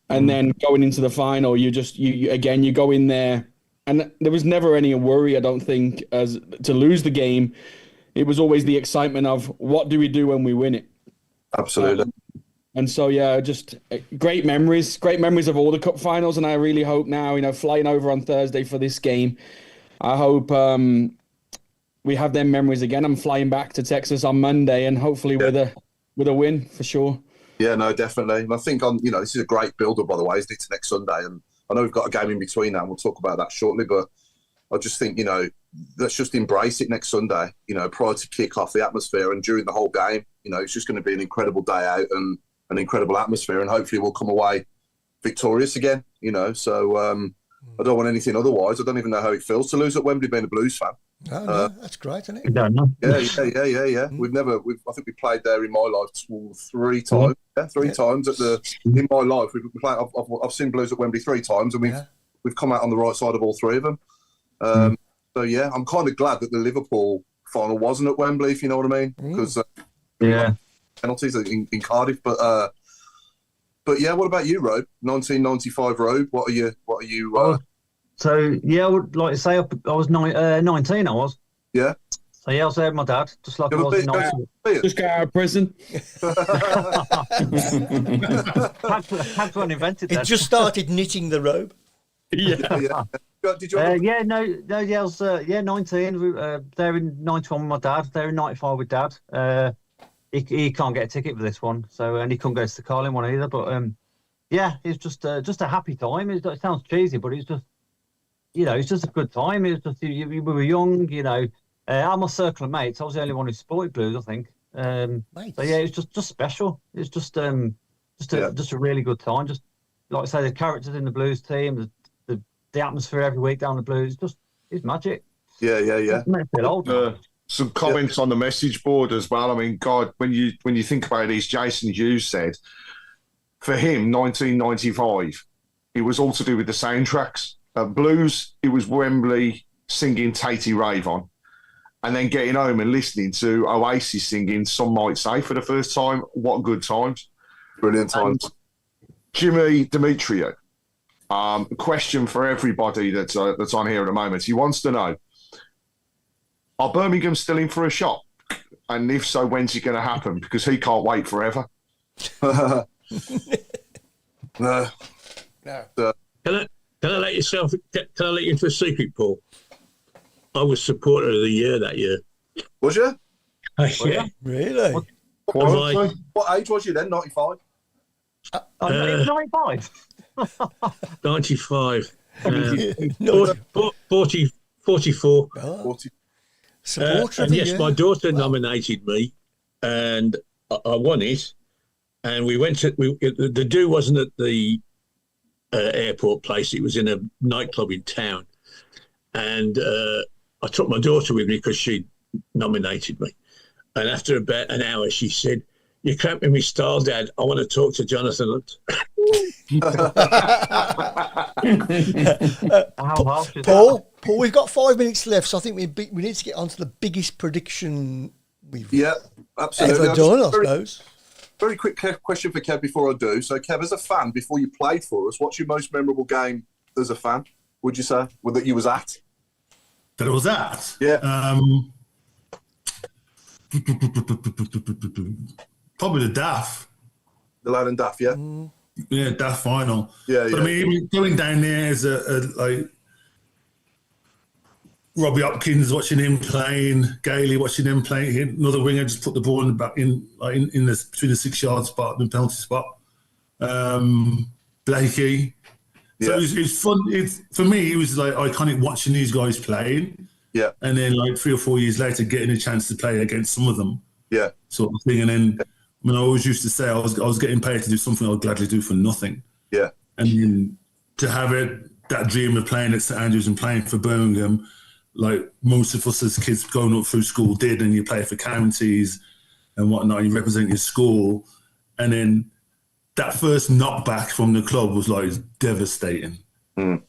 and then going into the final, you go in there. And there was never any worry, I don't think, as to lose the game. It was always the excitement of what do we do when we win it. Absolutely. And so, just great memories of all the cup finals. And I really hope now, flying over on Thursday for this game, I hope we have them memories again. I'm flying back to Texas on Monday and hopefully with a win for sure. Yeah, no, definitely. And I think this is a great build-up, by the way, isn't it, to next Sunday? And I know we've got a game in between now, and we'll talk about that shortly, but I just think, let's just embrace it next Sunday, prior to kick-off, the atmosphere, and during the whole game, it's just going to be an incredible day out and an incredible atmosphere, and hopefully we'll come away victorious again, so I don't want anything otherwise. I don't even know how it feels to lose at Wembley being a Blues fan. No, that's great, isn't it? Don't know. Yeah. I think we played there in my life 3 times. Yeah, 3 times in my life. We've played. I've seen Blues at Wembley 3 times, and we've come out on the right side of all 3 of them. So yeah, I'm kind of glad that the Liverpool final wasn't at Wembley, if you know what I mean, because penalties in Cardiff. But yeah, what about you, Robe? 1995 Robe. What are you? So yeah, I would like to say I was 19. I was. Yeah. So yeah, I was there with my dad, just like I was in 19. Just got out of prison. Had to invented that. He just started knitting the robe. Yeah. Did you? I was 19. There in 91 with my dad. There in 95 with dad. He can't get a ticket for this one, so and he couldn't go to the Carling one either. But it's just a happy time. It sounds cheesy, but it's just. It's just a good time. It was just we were young, I'm a circle of mates. I was the only one who supported Blues, I think. So yeah, it's just special. It's just a really good time. Just like I say, the characters in the Blues team, the atmosphere every week down the Blues, it's magic. Yeah. It makes me feel old. Some comments on the message board as well. I mean, God, when you think about this, Jason Hughes said, for him, 1995, it was all to do with the soundtracks. Blues, it was Wembley singing Tatey Rave on, and then getting home and listening to Oasis singing Some Might Say for the first time. What good times. Brilliant times. Jimmy Demetrio, question for everybody that's on here at the moment. He wants to know, are Birmingham still in for a shot? And if so, when's it going to happen? Because he can't wait forever. No. Can I let you into a secret, Paul? I was supporter of the year that year. Was you? Yeah. Really? What age was you then? 95? 95. 95. 44. Oh. 40. Supporter of and the yes, year. my daughter nominated me, and I won it. And we went to the do wasn't at the airport place. It was in a nightclub in town, and I took my daughter with me because she nominated me. And after about an hour, she said, "You're cramping me style, Dad. I want to talk to Jonathan." Paul, we've got 5 minutes left, so I think we need to get on to the biggest prediction we've absolutely ever done, I suppose. Very quick question for Kev before I do. So, Kev, as a fan, before you played for us, what's your most memorable game as a fan, would you say, that you was at? That I was at? Yeah. Probably the DAF. The Leyland Daft, yeah? Yeah, DAF final. Yeah. But I mean, even going down there as a Robbie Hopkins, watching him playing, Gailey watching him playing. Another winger just put the ball in the back in the between the 6-yard spot and the penalty spot. Blakey. So it was fun. For me, it was like iconic watching these guys playing. Yeah. And then like 3 or 4 years later, getting a chance to play against some of them. Yeah. Sort of thing. And then I always used to say I was getting paid to do something I'd gladly do for nothing. Yeah. And then to have that dream of playing at St Andrews and playing for Birmingham, like most of us as kids going up through school did, and you play for counties and whatnot, and you represent your school. And then that first knockback from the club was like devastating. Mm.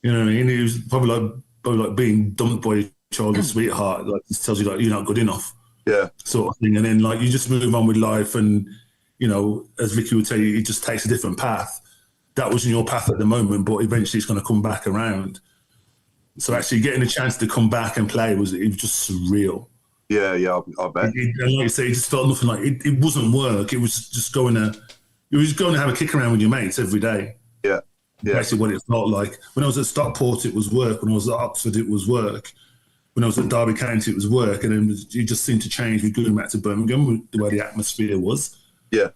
You know what I mean? It was probably like being dumped by your childhood sweetheart. Like, it tells you like you're not good enough. Yeah. Sort of thing. And then like you just move on with life, and as Vicky would tell you, it just takes a different path. That wasn't your path at the moment, but eventually it's going to come back around. So actually getting a chance to come back and play was just surreal. Yeah, I bet. And like you say, it just felt nothing like it wasn't work. It was just going to have a kick around with your mates every day. Yeah. Actually, what it felt like. When I was at Stockport, it was work. When I was at Oxford, it was work. When I was at Derby County, it was work. And then it just seemed to change with going back to Birmingham, the way the atmosphere was. Yeah.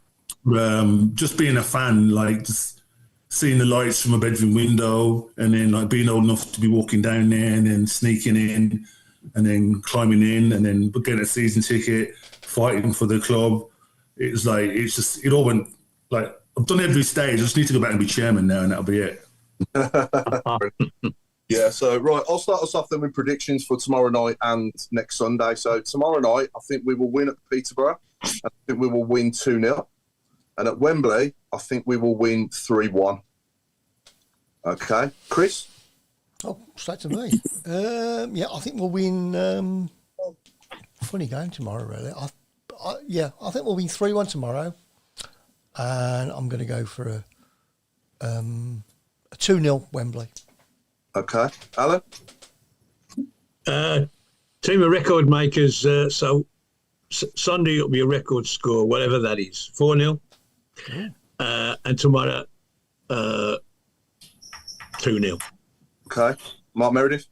Just being a fan, like just seeing the lights from a bedroom window, and then like being old enough to be walking down there and then sneaking in and then climbing in and then getting a season ticket, fighting for the club. It all went like, I've done every stage. I just need to go back and be chairman now, and that'll be it. Yeah, so right, I'll start us off then with predictions for tomorrow night and next Sunday. So tomorrow night, I think we will win at Peterborough. I think we will win 2-0. And at Wembley, I think we will win 3-1. Okay. Chris? Oh, straight to me. I think we'll win. Funny game tomorrow, really. I think we'll win 3-1 tomorrow. And I'm going to go for a 2-0 Wembley. Okay. Alan? Team of record makers. So Sunday it'll be a record score, whatever that is, 4-0. And tomorrow, 2-0. Okay. Mark Meredith?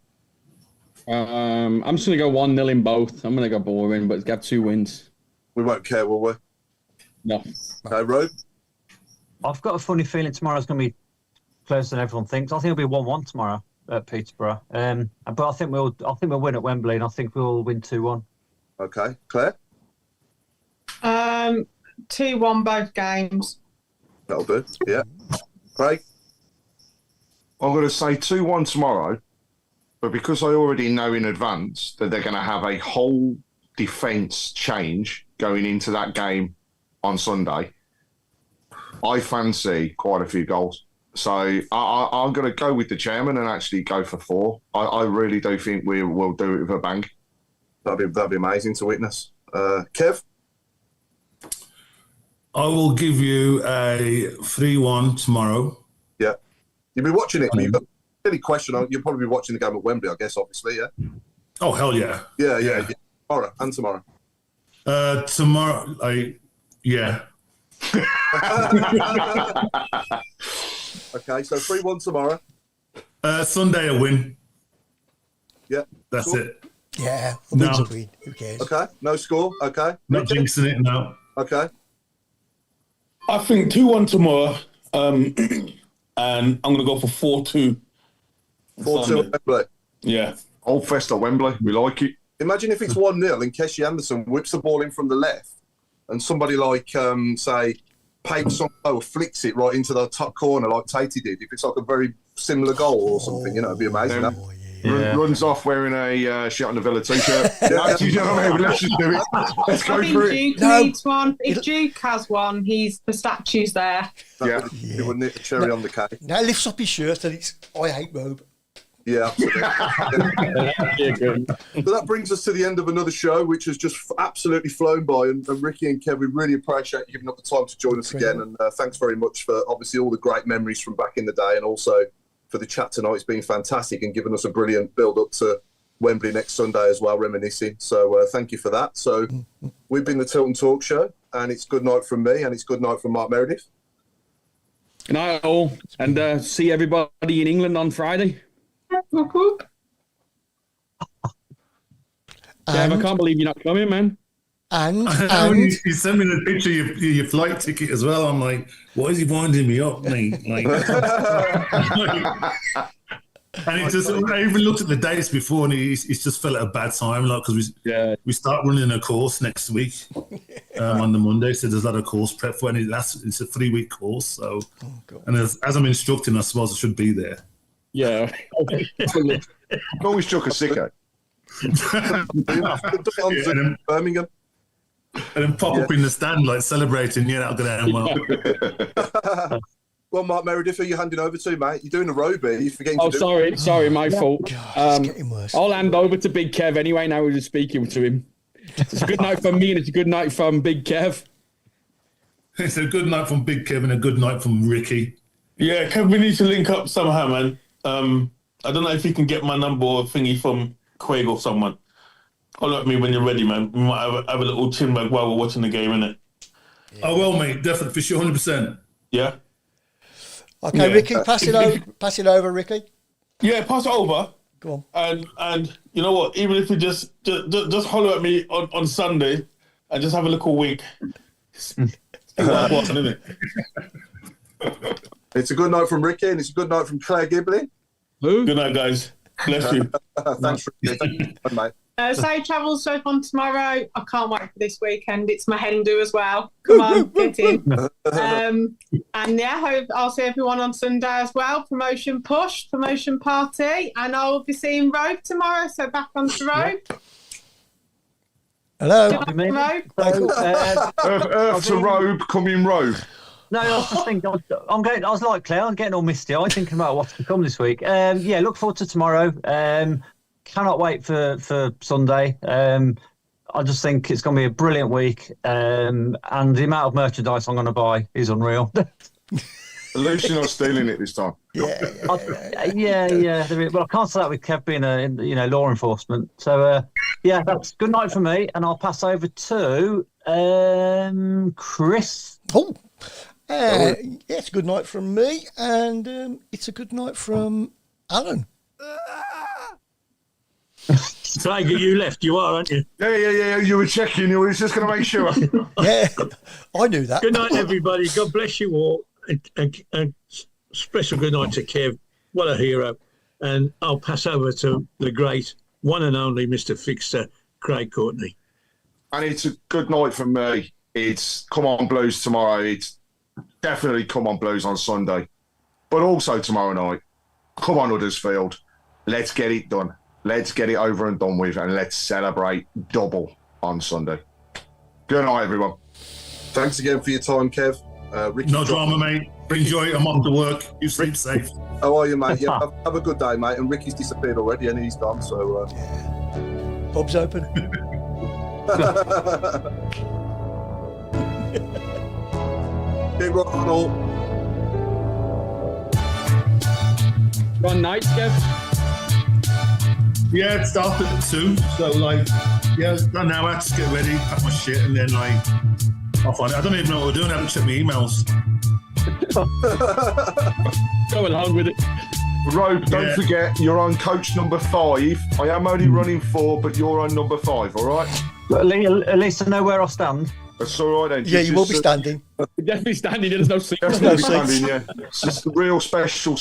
I'm just going to go 1-0 in both. I'm going to go boring, but it's got 2 wins. We won't care, will we? No. Okay, Rob? I've got a funny feeling tomorrow's going to be closer than everyone thinks. I think it'll be 1-1 tomorrow at Peterborough. But I think we'll win at Wembley, and I think we'll win 2-1. Okay. Claire? 2-1 both games. That'll do. Yeah. Craig? I'm going to say 2-1 tomorrow, but because I already know in advance that they're going to have a whole defence change going into that game on Sunday, I fancy quite a few goals. So I'm going to go with the chairman and actually go for 4. I really do think we will do it with a bang. That'd be amazing to witness. Kev? I will give you a 3-1 tomorrow. Yeah. You'll be watching it. You've got any question? You'll probably be watching the game at Wembley, I guess, obviously, yeah? Oh, hell yeah. Yeah. Tomorrow and tomorrow. Tomorrow, yeah. Okay, so 3-1 tomorrow. Sunday a win. Yeah. That's Sure. it. Yeah, No. win's a win. Who cares? Okay, no score. Okay. Not jinxing it now. Okay. I think 2-1 tomorrow, and I'm going to go for 4-2. 4-2 at Wembley. Yeah. Old Fest at Wembley. We like it. Imagine if it's 1-0 and Keshi Anderson whips the ball in from the left and somebody like, say, Paige Sonko flicks it right into the top corner like Tatey did. If it's like a very similar goal or something, it'd be amazing. Runs off wearing a shit on the Villa t-shirt. You know what I mean? Let's just do it. Let's go I think for it. Duke needs one. If Duke has one, the statue's there. It would need a cherry on the cake. Now lifts up his shirt and it's I hate Robe. Yeah, absolutely. So that brings us to the end of another show, which has just absolutely flown by. And Ricky and Kev, we really appreciate you giving up the time to join us again. And thanks very much for obviously all the great memories from back in the day, and also for the chat tonight. It's been fantastic and given us a brilliant build-up to Wembley next Sunday as well, reminiscing. So thank you for that. So we've been the Tilton Talk Show, and it's good night from me, and it's good night from Mark Meredith. Good night all, and see everybody in England on Friday. Whoop, whoop. Kev, I can't believe you're not coming, man. And you sent me the picture of your flight ticket as well. I'm like, why is he winding me up, mate? Like, and it just, I even looked at the dates before, and it's just felt at a bad time, like because we start running a course next week on the Monday, so there's a lot of course prep for, and it's a 3-week course. So, and as I'm instructing, I suppose I should be there. Yeah, Always took a sicko. Birmingham. And then pop up in the stand, like celebrating. Yeah, that'll go down well. Well, Mark Meredith, who are you handing over to, mate? You're doing a row, B. You're forgetting to do sorry, my fault. God, it's getting worse. I'll hand over to Big Kev anyway. Now we're just speaking to him. It's a good night from me, and it's a good night from Big Kev. It's a good night from Big Kev and a good night from Ricky. Yeah, Kev, we need to link up somehow, man. I don't know if you can get my number or thingy from Craig or someone. Holler at me when you're ready, man. We might have a little chin bag while we're watching the game, innit? Yeah. I will, mate. Definitely, for sure, 100%. Yeah? Okay, Yeah. Ricky, pass it over, Ricky. Yeah, pass it over. Go on. And you know what? Even if you just holler at me on Sunday and just have a little wink. Isn't it? It's a good night from Ricky, and it's a good night from Claire Giblin. Who? Good night, guys. Bless you. Thanks, Ricky. Thank you, mate. Safe travels so on tomorrow. I can't wait for this weekend. It's my hen do as well. Come on, get in. And yeah, I'll see everyone on Sunday as well. Promotion push, promotion party, and I'll be seeing Rogue tomorrow. So back onto Rogue. Hello. Earth to Rogue, coming Rogue. No, I was just thinking. I was like Claire. I'm getting all misty. I'm thinking about what's to come this week. Yeah, look forward to tomorrow. Cannot wait for Sunday. I just think it's going to be a brilliant week. And the amount of merchandise I'm going to buy is unreal. At least you're not stealing it this time. Yeah. Well, I can't say that with Kev being law enforcement. So yeah, that's good night for me, and I'll pass over to Chris. Oh, it's a good night from me, and it's a good night from Alan. Tiger, you left. You are, aren't you? Yeah. You were checking. You were just going to make sure. Yeah, I knew that. Good night, everybody. God bless you all. And special good night to Kev. What a hero. And I'll pass over to the great one and only Mr. Fixer, Craig Courtney. And it's a good night from me. It's Come On Blues tomorrow. It's definitely Come On Blues on Sunday. But also tomorrow night, come on Huddersfield. Let's get it done. Let's get it over and done with, and let's celebrate double on Sunday. Good night, everyone. Thanks again for your time, Kev. Ricky, No drama, mate. Enjoy it. I'm off to work. You sleep safe. How are you, mate? Yeah, have a good day, mate. And Ricky's disappeared already, and he's gone. So, Pub's open. Big rock and all. Run nights, Kev. Yeah, it started at 2. So, an hour to get ready, pack my shit, and then, I'll find it. I don't even know what we're doing. I haven't checked my emails. Go along with it. Robe, don't forget, you're on coach number 5. I am only running 4, but you're on number 5, all right? At least I know where I stand. That's all right, then. Yeah, you will be standing. Definitely standing. There's no seat. There's no seats. Standing, yeah. It's just a real special